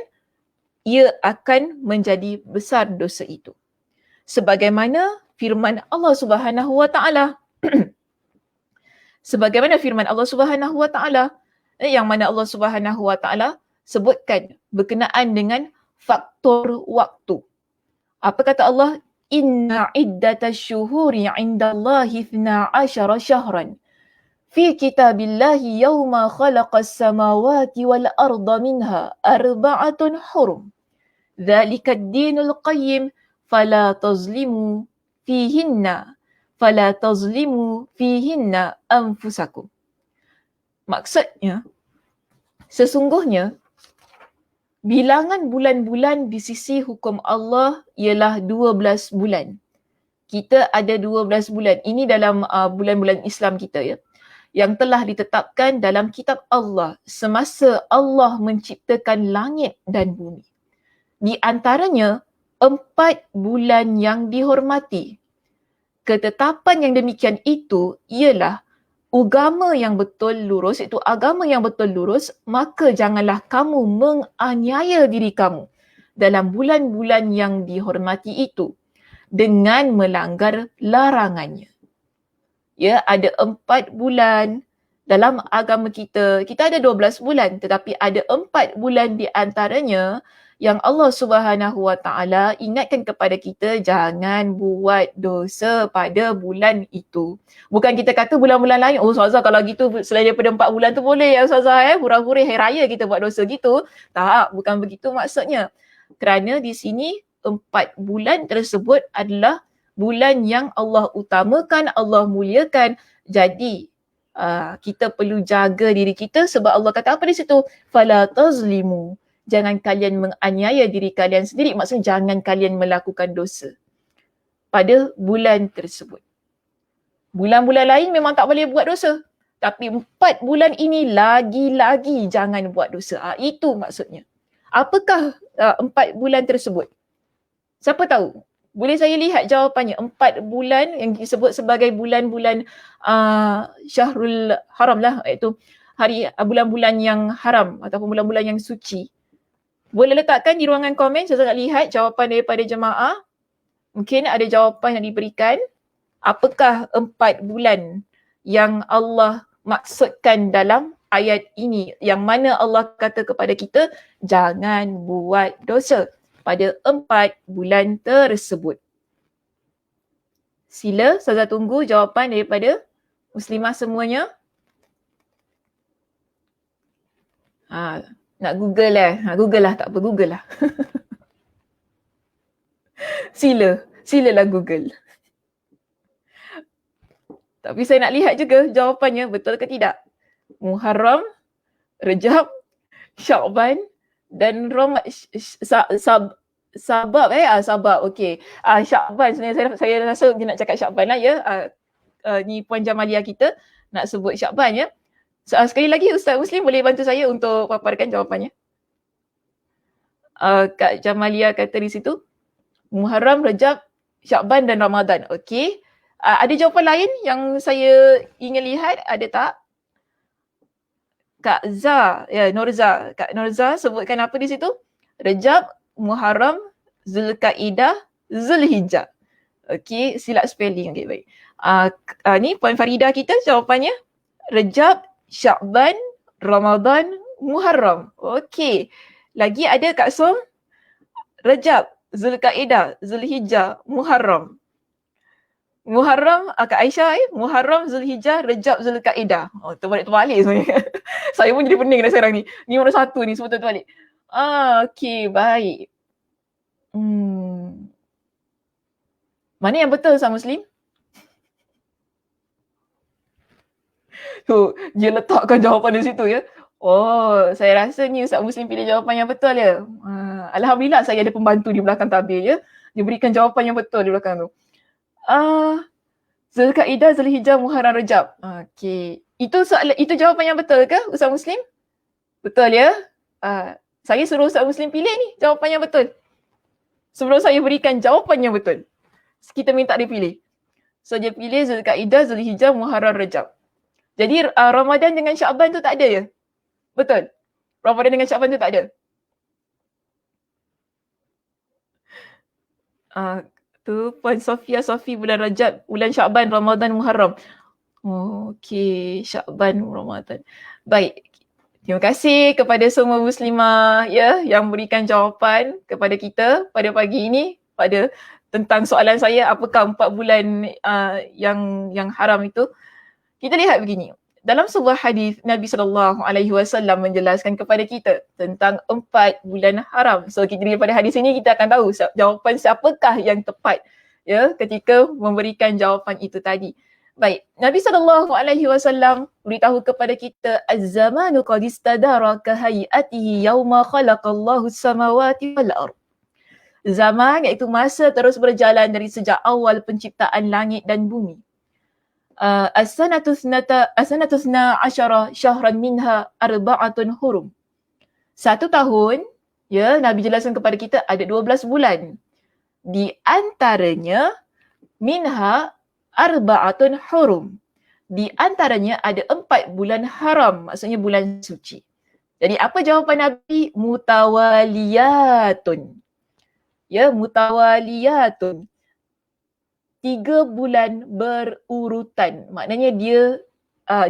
ia akan menjadi besar dosa itu. Sebagaimana firman Allah Subhanahu wa taala. Sebagaimana firman Allah Subhanahu wa taala yang mana Allah Subhanahu wa taala sebutkan berkenaan dengan faktor waktu. Apa kata Allah? Inna iddatash syuhuri 'indallahi 12 syahran fi kitabillahi yawma khalaqas samawati wal arda minha arba'atun hurum. Dzalika ad-dinul qayyim fala tazlimu fihinna anfusakum. Maksudnya, sesungguhnya bilangan bulan-bulan di sisi hukum Allah ialah 12 bulan. Kita ada 12 bulan. Ini dalam bulan-bulan Islam kita ya. Yang telah ditetapkan dalam kitab Allah semasa Allah menciptakan langit dan bumi. Di antaranya 4 bulan yang dihormati. Ketetapan yang demikian itu ialah agama yang betul lurus, iaitu agama yang betul lurus, maka janganlah kamu menganiaya diri kamu dalam bulan-bulan yang dihormati itu dengan melanggar larangannya. Ya, ada 4 bulan dalam agama kita. Kita ada 12 bulan tetapi ada 4 bulan di antaranya yang Allah Subhanahu wa taala ingatkan kepada kita jangan buat dosa pada bulan itu. Bukan kita kata bulan-bulan lain, oh Ustazah kalau gitu selain daripada 4 bulan tu boleh ya Ustazah hura-hura hari raya kita buat dosa gitu. Tak, bukan begitu maksudnya. Kerana di sini 4 bulan tersebut adalah bulan yang Allah utamakan, Allah muliakan. Jadi kita perlu jaga diri kita sebab Allah kata apa di situ? Fala tazlimu. Jangan kalian menganiaya diri kalian sendiri. Maksudnya jangan kalian melakukan dosa pada bulan tersebut. Bulan-bulan lain memang tak boleh buat dosa. Tapi 4 bulan ini lagi-lagi jangan buat dosa. Itu maksudnya. Apakah 4 bulan tersebut? Siapa tahu? Boleh saya lihat jawapannya. 4 bulan yang disebut sebagai bulan-bulan Syahrul Haram lah. Iaitu bulan-bulan yang haram ataupun bulan-bulan yang suci. Boleh letakkan di ruangan komen, saya nak lihat jawapan daripada jemaah. Mungkin ada jawapan yang diberikan. Apakah 4 bulan yang Allah maksudkan dalam ayat ini? Yang mana Allah kata kepada kita, jangan buat dosa pada 4 bulan tersebut. Sila, saya tunggu jawapan daripada muslimah semuanya. Nak Google Google lah, tak apa, Google lah. Silalah Google. Tapi saya nak lihat juga jawapannya betul ke tidak. Muharram, Rejab, Sya'ban dan Sabab. Okey. Sya'ban sebenarnya saya rasa dia nak cakap Sya'ban lah ya. Ni Puan Jamalia kita nak sebut Sya'ban ya. Sekali lagi Ustaz Muslim boleh bantu saya untuk paparkan jawapannya? Kak Jamalia kata di situ, Muharram, Rajab, Syakban dan Ramadan. Okey. Ada jawapan lain yang saya ingin lihat, ada tak? Kak Zah, ya Nurza. Kak Nurza sebutkan apa di situ? Rajab, Muharram, Zulkaidah, Zulhijjah. Okey, silap spelling. Okey, baik. Ni Puan Farida kita jawapannya. Rajab, Syakban, Ramadan, Muharram. Okey. Lagi ada Kak Som? Rajab, Zulkaidah, Zulhijjah, Muharram. Muharram, Kak Aisyah Muharram, Zulhijjah, Rajab, Zulkaidah. Oh, terbalik sebenarnya. Saya pun jadi pening dah sekarang ni. Ni nombor 1 ni, semua terbalik. Okey, baik. Mana yang betul Ustaz Muslim? Tu, dia letakkan jawapan di situ ya. Oh, saya rasa ni Ustaz Muslim pilih jawapan yang betul ya. Alhamdulillah saya ada pembantu di belakang tabir ya. Dia berikan jawapan yang betul di belakang tu. Zulkaidah, Zulhijjah, Muharram, Rajab. Okey. Itu jawapan yang betul ke Ustaz Muslim? Betul ya? Saya suruh Ustaz Muslim pilih ni jawapan yang betul. Sebelum saya berikan jawapan yang betul, kita minta dia pilih. So dia pilih Zulkaidah, Zulhijjah, Muharram, Rajab. Jadi Ramadan dengan Syakban tu tak ada ya? Betul? Ramadan dengan Syakban tu tak ada? Tu Puan Sofia Sofi bulan Rajab, bulan Syakban, Ramadan, Muharram. Okey, Syakban, Ramadan. Baik. Terima kasih kepada semua muslimah ya yang berikan jawapan kepada kita pada pagi ini pada tentang soalan saya apakah 4 bulan yang haram itu. Kita lihat begini. Dalam sebuah hadis Nabi SAW menjelaskan kepada kita tentang 4 bulan haram. So daripada hadis ini kita akan tahu jawapan siapakah yang tepat ya ketika memberikan jawapan itu tadi. Baik, Nabi SAW beritahu kepada kita az-zamanu qad istadara ka hayatihi yauma khalaqallahu as-samawati wal ardh. Zaman iaitu masa terus berjalan dari sejak awal penciptaan langit dan bumi. As-sanatu 12 syahran minha arba'atun hurum. 1 tahun, ya, Nabi jelaskan kepada kita ada 12 bulan. Di antaranya minha arba'atun hurum. Di antaranya ada 4 bulan haram, maksudnya bulan suci. Jadi apa jawapan Nabi? Mutawaliyatun. Ya, mutawaliyatun. 3 bulan berurutan. Maknanya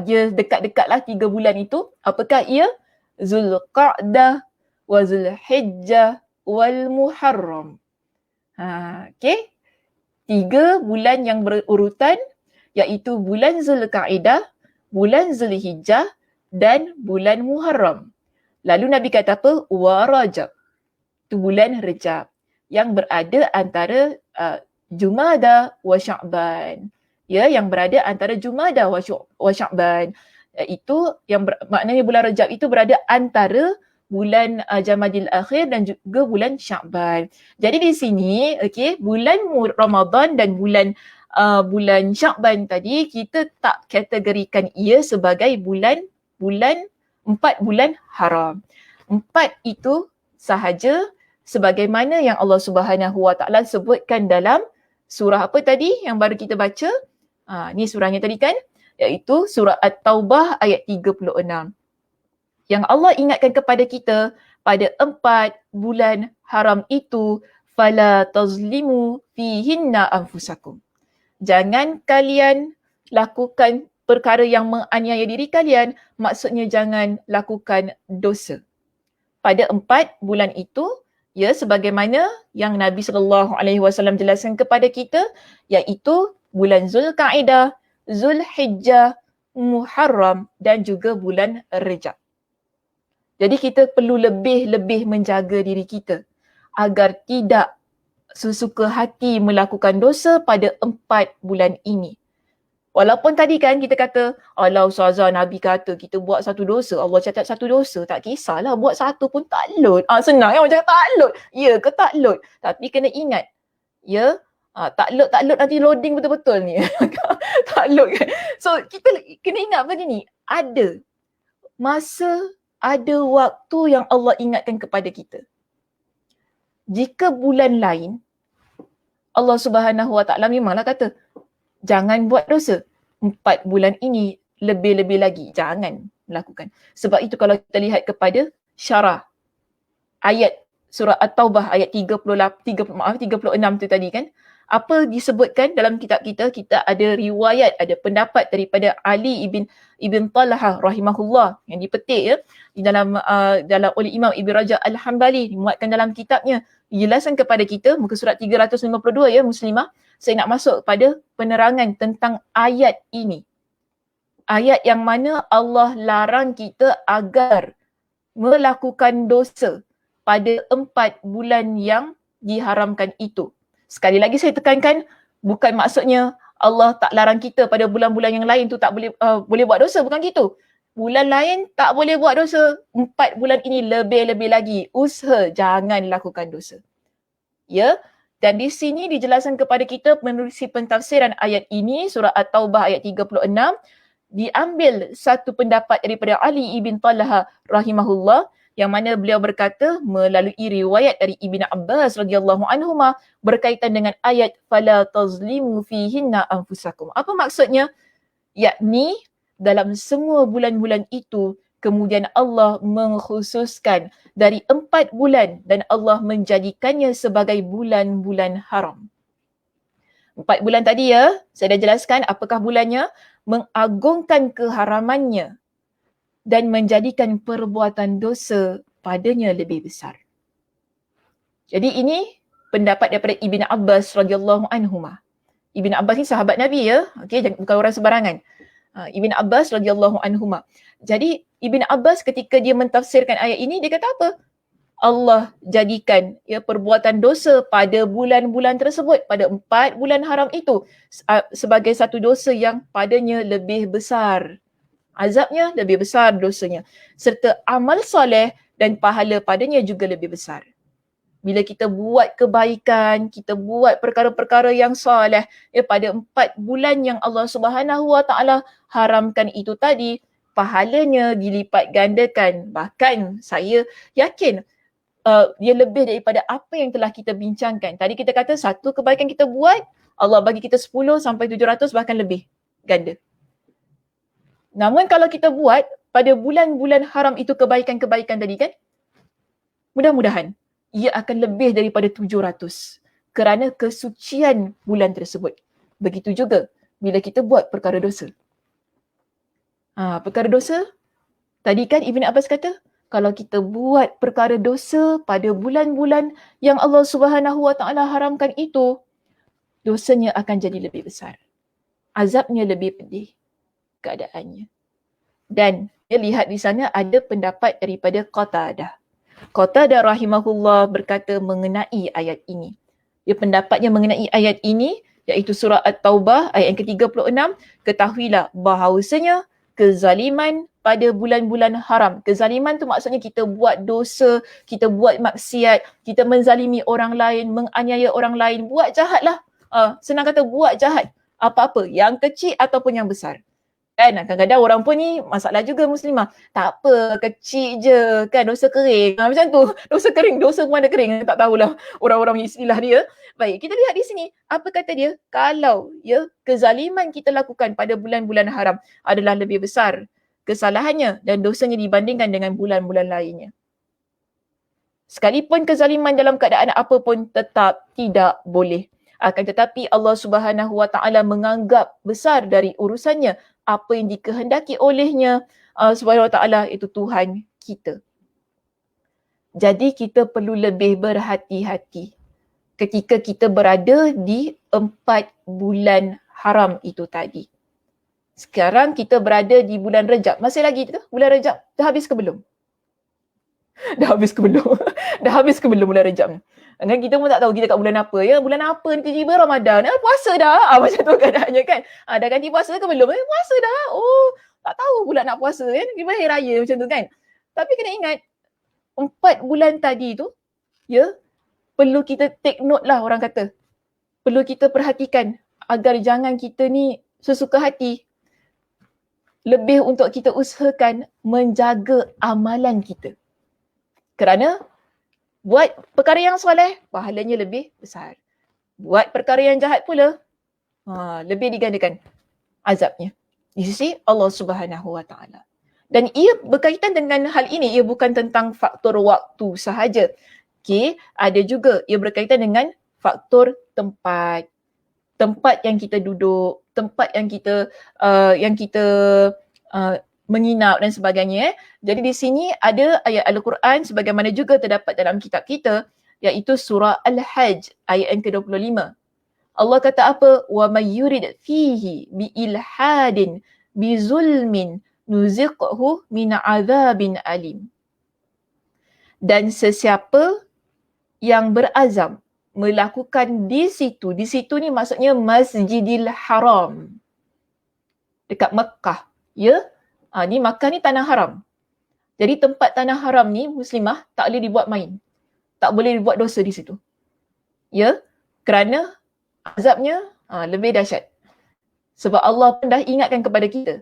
dia dekat-dekatlah 3 bulan itu. Apakah ia? Zulqa'dah wa Zulhijjah wal Muharram. Okey. 3 bulan yang berurutan iaitu bulan Zulkaidah, bulan Zulhijjah dan bulan Muharram. Lalu Nabi kata apa? Wa Rajab. Itu bulan Rajab yang berada antara Jumada wa Sya'ban. Ya, yang berada antara Jumada wa Sya'ban. Itu yang maknanya bulan Rajab itu berada antara bulan Jamadil Akhir dan juga bulan Sya'ban. Jadi di sini, okey, bulan Ramadan dan bulan Sya'ban tadi kita tak kategorikan ia sebagai bulan 4 bulan haram. 4 itu sahaja sebagaimana yang Allah Subhanahu Wa Taala sebutkan dalam surah apa tadi yang baru kita baca? Ni surahnya tadi kan, iaitu surah At-Taubah ayat 36. Yang Allah ingatkan kepada kita pada 4 bulan haram itu, fala tazlimu fihinna anfusakum. Jangan kalian lakukan perkara yang menganiaya diri kalian, maksudnya jangan lakukan dosa. Pada 4 bulan itu, ya, sebagaimana yang Nabi SAW jelaskan kepada kita, iaitu bulan Zulkaidah, Zulhijjah, Muharram dan juga bulan Rajab. Jadi kita perlu lebih menjaga diri kita agar tidak sesuka hati melakukan dosa pada 4 bulan ini. Walaupun tadi kan kita kata, alah Ustazah, Nabi kata kita buat satu dosa, Allah catat satu dosa, tak kisahlah buat satu pun tak load. Senang kan macam tak load. Ya ke tak load? Tapi kena ingat, ya, tak load nanti loading betul-betul ni. Tak load kan. So kita kena ingat begini, ada masa ada waktu yang Allah ingatkan kepada kita. Jika bulan lain, Allah Subhanahu Wa Taala memanglah kata, jangan buat dosa. 4 bulan ini lebih-lebih lagi, jangan melakukan. Sebab itu kalau kita lihat kepada syarah ayat surah At-Taubah ayat 36 tu tadi kan, apa disebutkan dalam kitab kita, kita ada riwayat, ada pendapat daripada Ali ibn Talha rahimahullah yang dipetik ya di dalam oleh Imam Ibn Rajab Al-Hambali, dimuatkan dalam kitabnya, dijelaskan kepada kita muka surat 352 ya muslimah. Saya nak masuk pada penerangan tentang ayat ini. Ayat yang mana Allah larang kita agar melakukan dosa pada 4 bulan yang diharamkan itu. Sekali lagi saya tekankan, bukan maksudnya Allah tak larang kita pada bulan-bulan yang lain tu tak boleh buat dosa, bukan gitu. Bulan lain tak boleh buat dosa, 4 bulan ini lebih-lebih lagi usaha jangan lakukan dosa. Ya, dan di sini dijelaskan kepada kita menerusi pentafsiran ayat ini, surah At-Taubah ayat 36, diambil satu pendapat daripada Ali ibn Talha rahimahullah, yang mana beliau berkata melalui riwayat dari Ibn Abbas radhiyallahu anhuma berkaitan dengan ayat fala tazlimu fihinna anfusakum. Apa maksudnya? Yakni dalam semua bulan-bulan itu kemudian Allah mengkhususkan dari 4 bulan dan Allah menjadikannya sebagai bulan-bulan haram. 4 bulan tadi ya, saya dah jelaskan apakah bulannya, mengagungkan keharamannya dan menjadikan perbuatan dosa padanya lebih besar. Jadi ini pendapat daripada Ibn Abbas radhiyallahu anhuma. Ibn Abbas ni sahabat Nabi ya, okey, bukan orang sembarangan. Ibn Abbas radhiyallahu anhuma. Jadi Ibn Abbas ketika dia mentafsirkan ayat ini, dia kata apa? Allah jadikan ya perbuatan dosa pada bulan-bulan tersebut, pada 4 bulan haram itu sebagai satu dosa yang padanya lebih besar. Azabnya lebih besar dosanya, serta amal soleh dan pahala padanya juga lebih besar. Bila kita buat kebaikan, kita buat perkara-perkara yang soleh ya pada 4 bulan yang Allah Subhanahu Wa Taala haramkan itu tadi, pahalanya dilipat gandakan. Bahkan saya yakin dia lebih daripada apa yang telah kita bincangkan. Tadi kita kata satu kebaikan kita buat, Allah bagi kita 10 sampai 700 bahkan lebih ganda. Namun kalau kita buat pada bulan-bulan haram itu kebaikan-kebaikan tadi kan, mudah-mudahan ia akan lebih daripada 700 kerana kesucian bulan tersebut. Begitu juga bila kita buat perkara dosa. Perkara dosa, tadi kan Ibn Abbas kata, kalau kita buat perkara dosa pada bulan-bulan yang Allah Subhanahu Wa Taala haramkan itu, dosanya akan jadi lebih besar. Azabnya lebih pedih keadaannya. Dan dia lihat di sana ada pendapat daripada Qatadah. Qatadah rahimahullah berkata mengenai ayat ini. Dia pendapatnya mengenai ayat ini iaitu surah At-Taubah ayat yang ke-36, ketahuilah bahawasanya kezaliman pada bulan-bulan haram. Kezaliman tu maksudnya kita buat dosa, kita buat maksiat, kita menzalimi orang lain, menganiaya orang lain, buat jahatlah. Senang kata buat jahat. Apa-apa, yang kecil ataupun yang besar. Kan kadang-kadang orang pun ni masalah juga muslimah. Tak apa, kecil je kan, dosa kering. Macam tu, dosa kering, dosa mana kering, tak tahulah orang-orang punya istilah dia. Baik, kita lihat di sini, apa kata dia? Kalau ya kezaliman kita lakukan pada bulan-bulan haram adalah lebih besar kesalahannya dan dosanya dibandingkan dengan bulan-bulan lainnya. Sekalipun kezaliman dalam keadaan apa pun tetap tidak boleh. Akan tetapi Allah Subhanahu Wa Taala menganggap besar dari urusannya apa yang dikehendaki olehnya Subhanahu Wa Taala, itu Tuhan kita. Jadi kita perlu lebih berhati-hati ketika kita berada di 4 bulan haram itu tadi. Sekarang kita berada di bulan Rejab. Masih lagi tu? Bulan Rejab dah habis ke belum? Dah habis ke belum? Dah habis ke belum bulan Rejab ni? Kan kita pun tak tahu kita kat bulan apa ya. Bulan apa ni tiba-tiba Ramadan. Puasa dah. Macam tu keadaannya kan. Dah ganti puasa ke belum? Puasa dah. Oh, tak tahu pula nak puasa kan. Tiba hari raya macam tu kan. Tapi kena ingat 4 bulan tadi tu ya, perlu kita take note lah orang kata. Perlu kita perhatikan agar jangan kita ni sesuka hati lebih untuk kita usahakan menjaga amalan kita. Kerana buat perkara yang soleh, pahalanya lebih besar. Buat perkara yang jahat pula, lebih digandakan azabnya di sisi Allah Subhanahu Wa Taala. Dan ia berkaitan dengan hal ini, ia bukan tentang faktor waktu sahaja. Okay, ada juga ia berkaitan dengan faktor tempat. Tempat yang kita duduk, tempat yang kita menginap dan sebagainya. Jadi di sini ada ayat Al-Quran sebagaimana juga terdapat dalam kitab kita, iaitu surah Al-Hajj ayat yang ke-25. Allah kata apa? Wa may yurid fihi bi ilhadin bi zulmin nuziqhu min azabin alim. Dan sesiapa yang berazam melakukan di situ ni maksudnya Masjidil Haram dekat Mekah, ya. Ni Makkah ni tanah haram. Jadi tempat tanah haram ni muslimah tak boleh dibuat main. Tak boleh dibuat dosa di situ. Ya, kerana azabnya lebih dahsyat. Sebab Allah pun dah ingatkan kepada kita.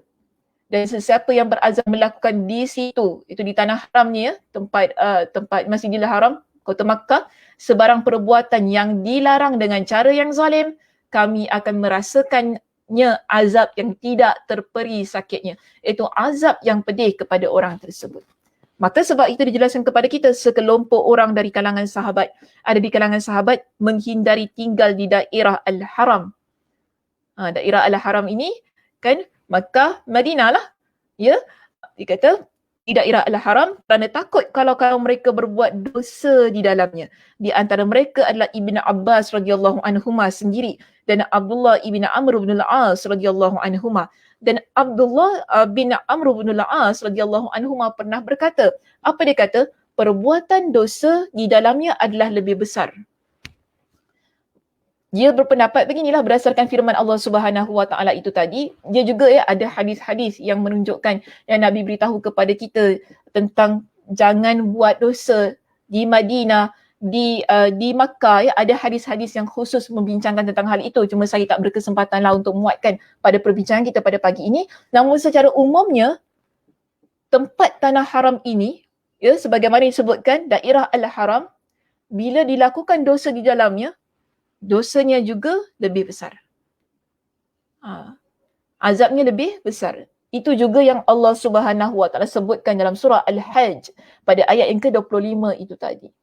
Dan sesiapa yang berazam melakukan di situ, itu di tanah haram ni, ya, tempat Masjidil Haram, kota Makkah, sebarang perbuatan yang dilarang dengan cara yang zalim, kami akan merasakannya azab yang tidak terperi sakitnya. Itu azab yang pedih kepada orang tersebut. Maka sebab itu dijelaskan kepada kita, sekelompok orang dari kalangan sahabat, ada di kalangan sahabat menghindari tinggal di daerah Al-Haram. Daerah Al-Haram ini kan Makkah, Madinah lah. Ya, dia kata di daerah Al-Haram kerana takut kalau mereka berbuat dosa di dalamnya. Di antara mereka adalah Ibn Abbas radhiyallahu anhuma sendiri dan Abdullah ibn Amr bin al-As radhiyallahu anhuma. Dan Abdullah bin Amr bin al-As radhiyallahu anhuma pernah berkata, apa dia kata? Perbuatan dosa di dalamnya adalah lebih besar. Dia berpendapat beginilah berdasarkan firman Allah Subhanahu Wa Taala itu tadi. Dia juga ada hadis-hadis yang menunjukkan yang Nabi beritahu kepada kita tentang jangan buat dosa di Madinah, di Makkah, ada hadis-hadis yang khusus membincangkan tentang hal itu. Cuma saya tak berkesempatan lah untuk muatkan pada perbincangan kita pada pagi ini. Namun secara umumnya tempat tanah haram ini, ya, sebagaimana disebutkan daerah Al-Haram, bila dilakukan dosa di dalamnya, dosanya juga lebih besar. Azabnya lebih besar. Itu juga yang Allah Subhanahu Wa Taala sebutkan dalam surah Al-Hajj pada ayat yang ke-25 itu tadi.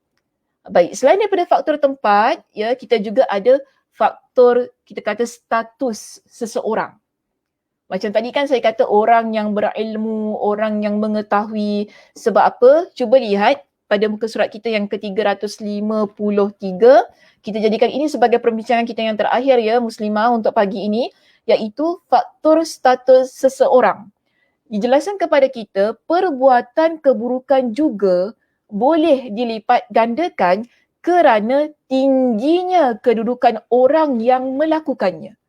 Baik, selain daripada faktor tempat, ya, kita juga ada faktor, kita kata status seseorang. Macam tadi kan saya kata orang yang berilmu, orang yang mengetahui. Sebab apa? Cuba lihat pada muka surat kita yang ke-353. Kita jadikan ini sebagai perbincangan kita yang terakhir, ya, muslimah, untuk pagi ini, iaitu faktor status seseorang. Dijelaskan kepada kita, perbuatan keburukan juga boleh dilipat gandakan kerana tingginya kedudukan orang yang melakukannya.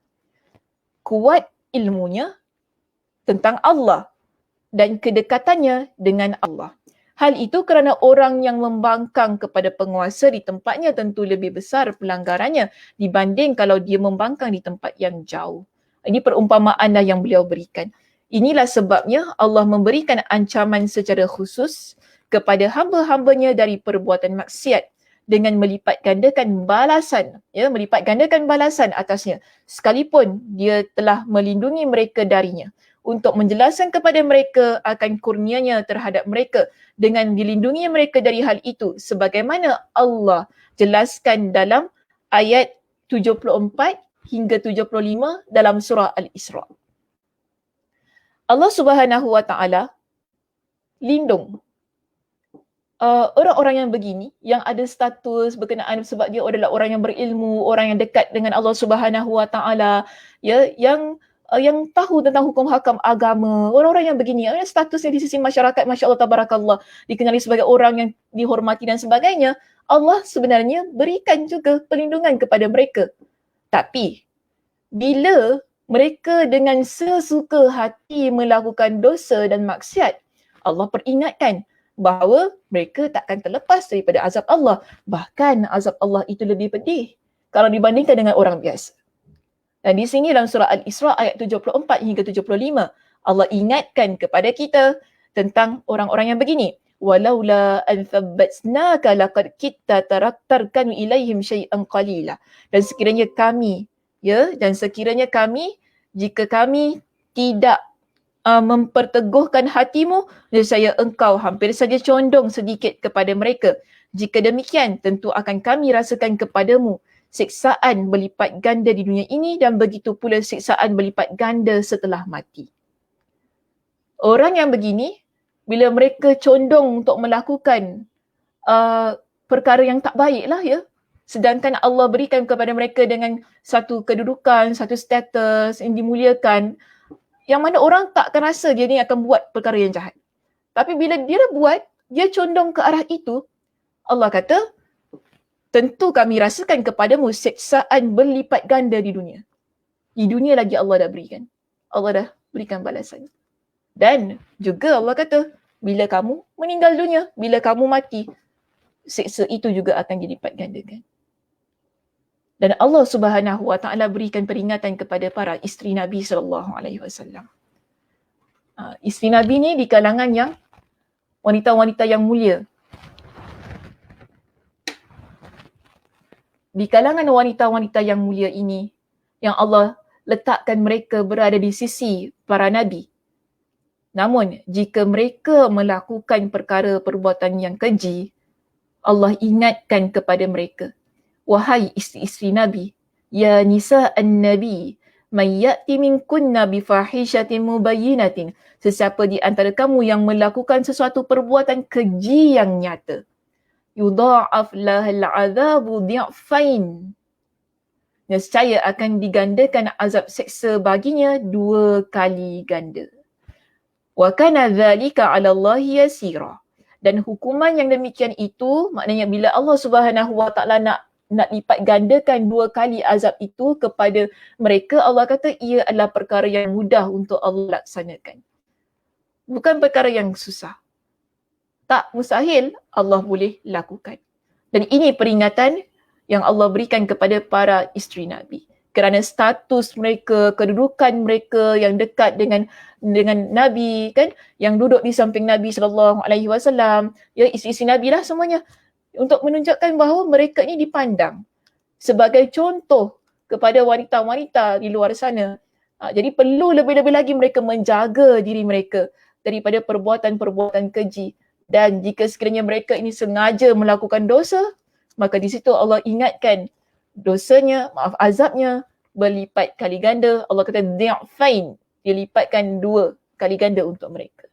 Kuat ilmunya tentang Allah dan kedekatannya dengan Allah. Hal itu kerana orang yang membangkang kepada penguasa di tempatnya tentu lebih besar pelanggarannya dibanding kalau dia membangkang di tempat yang jauh. Ini perumpamaan yang beliau berikan. Inilah sebabnya Allah memberikan ancaman secara khusus kepada hamba-hambanya dari perbuatan maksiat dengan melipat gandakan balasan, ya, melipat gandakan balasan atasnya sekalipun dia telah melindungi mereka darinya, untuk menjelaskan kepada mereka akan kurnianya terhadap mereka dengan dilindungi mereka dari hal itu, sebagaimana Allah jelaskan dalam ayat 74 hingga 75 dalam surah Al-Isra. Allah Subhanahu Wa Taala lindung orang-orang yang begini, yang ada status berkenaan sebab dia adalah orang yang berilmu, orang yang dekat dengan Allah Subhanahu Wa Taala, ya, yang tahu tentang hukum hakam agama. Orang-orang yang begini, statusnya di sisi masyarakat, Masya Allah, Tabarakallah, dikenali sebagai orang yang dihormati dan sebagainya, Allah sebenarnya berikan juga perlindungan kepada mereka. Tapi, bila mereka dengan sesuka hati melakukan dosa dan maksiat, Allah peringatkan bahawa mereka takkan terlepas daripada azab Allah. Bahkan azab Allah itu lebih pedih kalau dibandingkan dengan orang biasa. Dan di sini dalam surah Al-Isra ayat 74 hingga 75, Allah ingatkan kepada kita tentang orang-orang yang begini. Walaula an thabbatnaka laqad kitta taraktarkan ilaihim syai'an qalila. Dan sekiranya kami jika kami tidak memperteguhkan hatimu, nescaya engkau hampir saja condong sedikit kepada mereka. Jika demikian, tentu akan kami rasakan kepadamu siksaan berlipat ganda di dunia ini dan begitu pula siksaan berlipat ganda setelah mati. Orang yang begini, bila mereka condong untuk melakukan perkara yang tak baik lah ya, sedangkan Allah berikan kepada mereka dengan satu kedudukan, satu status yang dimuliakan, yang mana orang tak akan rasa dia ni akan buat perkara yang jahat. Tapi bila dia buat, dia condong ke arah itu, Allah kata, tentu kami rasakan kepadamu siksaan berlipat ganda di dunia. Di dunia lagi Allah dah berikan. Allah dah berikan balasan. Dan juga Allah kata, bila kamu meninggal dunia, bila kamu mati, siksa itu juga akan dilipat gandakan. Dan Allah Subhanahu Wa Taala berikan peringatan kepada para isteri Nabi sallallahu alaihi wasallam. Isteri Nabi ni di kalangan yang wanita-wanita yang mulia. Di kalangan wanita-wanita yang mulia ini, yang Allah letakkan mereka berada di sisi para nabi. Namun, jika mereka melakukan perkara-perbuatan yang keji, Allah ingatkan kepada mereka, wahai isteri-isteri Nabi, ya nisa an-nabi, man ya'ti minkunna bifahishatin mubayyinatin, sesiapa di antara kamu yang melakukan sesuatu perbuatan keji yang nyata, yudha'af lahal 'adzabu dhi'fain, nescaya akan digandakan azab seksa baginya 2 kali ganda. Wa kana dzalika 'ala Allah yasira. Dan hukuman yang demikian itu, maknanya bila Allah Subhanahu Wa Taala nak lipat gandakan 2 kali azab itu kepada mereka, Allah kata ia adalah perkara yang mudah untuk Allah laksanakan. Bukan perkara yang susah. Tak mustahil, Allah boleh lakukan. Dan ini peringatan yang Allah berikan kepada para isteri Nabi. Kerana status mereka, kedudukan mereka yang dekat dengan Nabi kan, yang duduk di samping Nabi sallallahu alaihi wasallam, ya isteri-isteri Nabi lah semuanya, untuk menunjukkan bahawa mereka ini dipandang sebagai contoh kepada wanita-wanita di luar sana. Jadi perlu lebih-lebih lagi mereka menjaga diri mereka daripada perbuatan-perbuatan keji. Dan jika sekiranya mereka ini sengaja melakukan dosa, maka di situ Allah ingatkan dosanya, azabnya berlipat kali ganda. Allah kata dhi'fain, dilipatkan 2 kali ganda untuk mereka.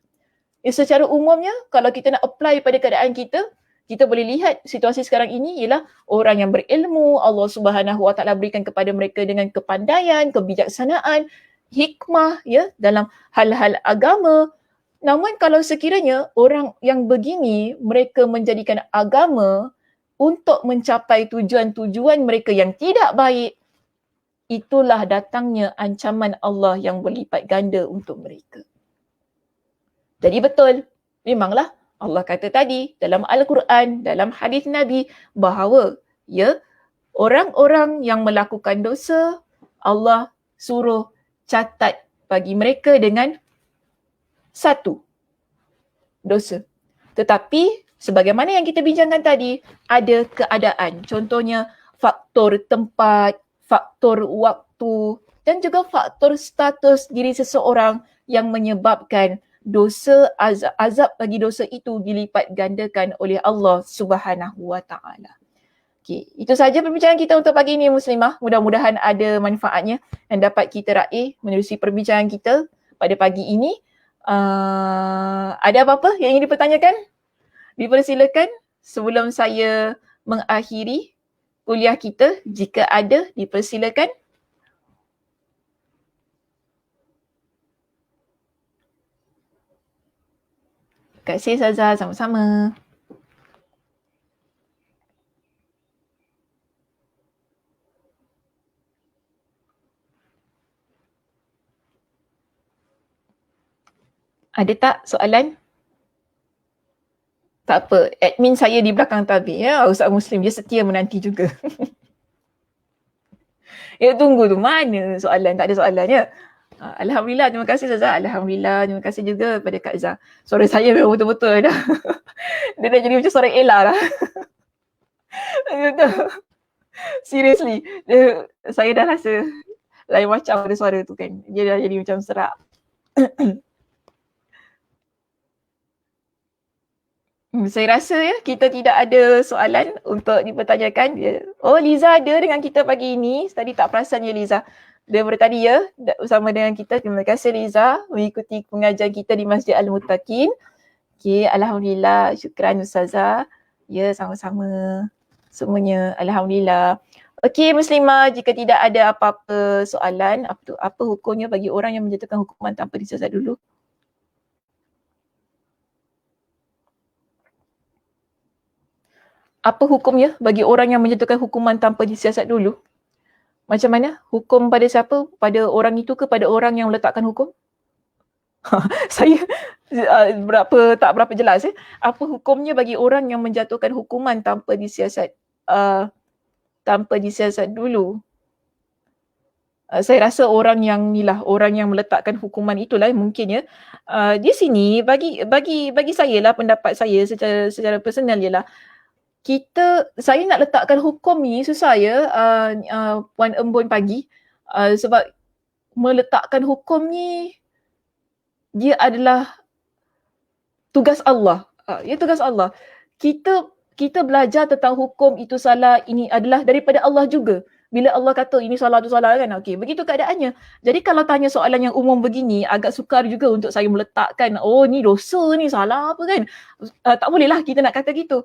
Secara umumnya, kalau kita nak apply pada keadaan kita, kita boleh lihat situasi sekarang ini ialah orang yang berilmu, Allah Subhanahu Wa Taala berikan kepada mereka dengan kepandaian, kebijaksanaan, hikmah ya dalam hal-hal agama. Namun kalau sekiranya orang yang begini, mereka menjadikan agama untuk mencapai tujuan-tujuan mereka yang tidak baik, itulah datangnya ancaman Allah yang berlipat ganda untuk mereka. Jadi betul, memanglah Allah kata tadi dalam Al-Quran, dalam hadis Nabi bahawa ya orang-orang yang melakukan dosa, Allah suruh catat bagi mereka dengan 1 dosa. Tetapi sebagaimana yang kita bincangkan tadi, ada keadaan. Contohnya faktor tempat, faktor waktu dan juga faktor status diri seseorang yang menyebabkan dosa, azab bagi dosa itu dilipat gandakan oleh Allah Subhanahu Wa Taala. Okey, itu sahaja perbincangan kita untuk pagi ini Muslimah. Mudah-mudahan ada manfaatnya yang dapat kita raih menerusi perbincangan kita pada pagi ini. Ada apa-apa yang ingin dipertanyakan? Dipersilakan sebelum saya mengakhiri kuliah kita. Jika ada, dipersilakan. Terima kasih Ustazah, sama-sama. Ada tak soalan? Tak apa, admin saya di belakang tabir ya, Ustaz Muslim, dia setia menanti juga. Ya tunggu tu, mana soalan? Tak ada soalan ya. Alhamdulillah, terima kasih Zaza. Alhamdulillah, terima kasih juga kepada Kak Zah. Suara saya memang betul-betul dah. Dia dah jadi macam suara Ella lah. Seriously, saya dah rasa lain macam ada suara tu kan. Dia dah jadi macam serak. Saya rasa ya kita tidak ada soalan untuk dipertanyakan. Oh, Liza ada dengan kita pagi ini. Tadi tak perasan ya Liza. Daripada tadi ya bersama dengan kita. Terima kasih Liza mengikuti pengajian kita di Masjid Al-Muttaqin. Okay, Alhamdulillah. Syukran Ustazah. Ya, sama-sama semuanya. Alhamdulillah. Okey Muslimah, jika tidak ada apa-apa soalan, apa hukumnya bagi orang yang menjatuhkan hukuman tanpa disiasat dulu? Apa hukumnya bagi orang yang menjatuhkan hukuman tanpa disiasat dulu? Macam mana? Hukum pada siapa? Pada orang itu ke pada orang yang meletakkan hukum? Saya tak berapa jelas. Apa hukumnya bagi orang yang menjatuhkan hukuman tanpa disiasat dulu? Saya rasa orang yang meletakkan hukuman itulah mungkin ya. Di sini bagi saya lah, pendapat saya secara personal ialah saya nak letakkan hukum ni susah ya Puan Embun Pagi, sebab meletakkan hukum ni dia adalah tugas Allah. Ya, tugas Allah. Kita belajar tentang hukum itu salah, ini adalah daripada Allah juga. Bila Allah kata ini salah tu salah kan. Okey, begitu keadaannya. Jadi kalau tanya soalan yang umum begini, agak sukar juga untuk saya meletakkan, oh ni dosa ni salah apa kan. Tak bolehlah kita nak kata gitu.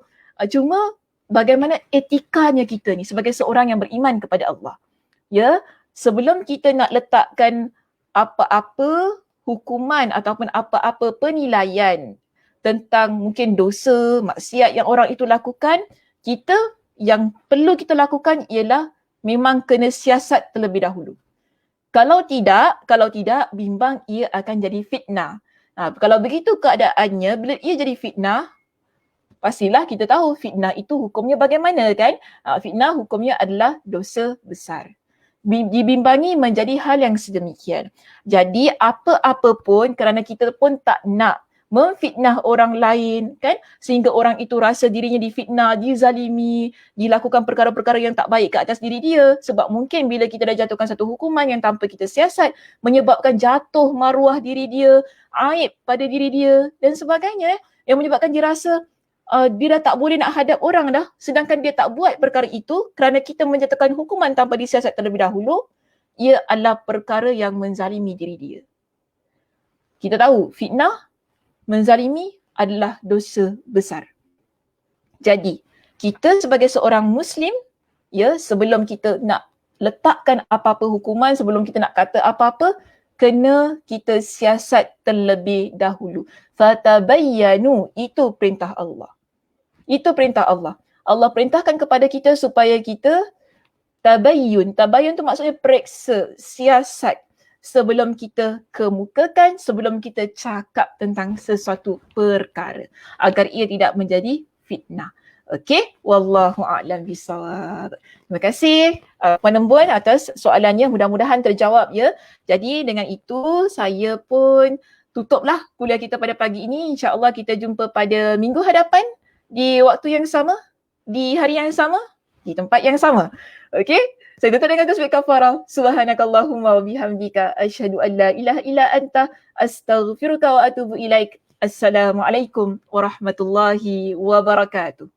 Cuma bagaimana etikanya kita ni sebagai seorang yang beriman kepada Allah. Ya, sebelum kita nak letakkan apa-apa hukuman ataupun apa-apa penilaian tentang mungkin dosa, maksiat yang orang itu lakukan, yang perlu kita lakukan ialah memang kena siasat terlebih dahulu. Kalau tidak, bimbang ia akan jadi fitnah. Kalau begitu keadaannya, bila ia jadi fitnah, pastilah kita tahu fitnah itu hukumnya bagaimana kan? Fitnah hukumnya adalah dosa besar. Dibimbangi menjadi hal yang sedemikian. Jadi apa-apa pun, kerana kita pun tak nak memfitnah orang lain kan, sehingga orang itu rasa dirinya difitnah, dizalimi, dilakukan perkara-perkara yang tak baik ke atas diri dia. Sebab mungkin bila kita dah jatuhkan satu hukuman yang tanpa kita siasat, menyebabkan jatuh maruah diri dia, aib pada diri dia dan sebagainya, yang menyebabkan dia rasa dia dah tak boleh nak hadap orang dah, sedangkan dia tak buat perkara itu kerana kita menjatuhkan hukuman tanpa disiasat terlebih dahulu. Ia adalah perkara yang menzalimi diri dia. Kita tahu fitnah, menzalimi adalah dosa besar. Jadi kita sebagai seorang Muslim, ya, sebelum kita nak letakkan apa-apa hukuman, sebelum kita nak kata apa-apa, kena kita siasat terlebih dahulu. Fatabayyanu, itu perintah Allah. Itu perintah Allah. Allah perintahkan kepada kita supaya kita tabayyun. Tabayyun tu maksudnya periksa, siasat sebelum kita kemukakan, sebelum kita cakap tentang sesuatu perkara agar ia tidak menjadi fitnah. Okey, wallahu a'lam bishawab. Terima kasih Puan Embun atas soalannya, mudah-mudahan terjawab ya. Jadi dengan itu saya pun tutuplah kuliah kita pada pagi ini. InsyaAllah kita jumpa pada minggu hadapan di waktu yang sama, di hari yang sama, di tempat yang sama. Okey, saya tutup dengan tasbih kafarah. Subhanakallahumma wa bihamdika asyhadu an la ilaha illa anta astaghfiruka wa atubu ilaik. Assalamualaikum warahmatullahi wabarakatuh.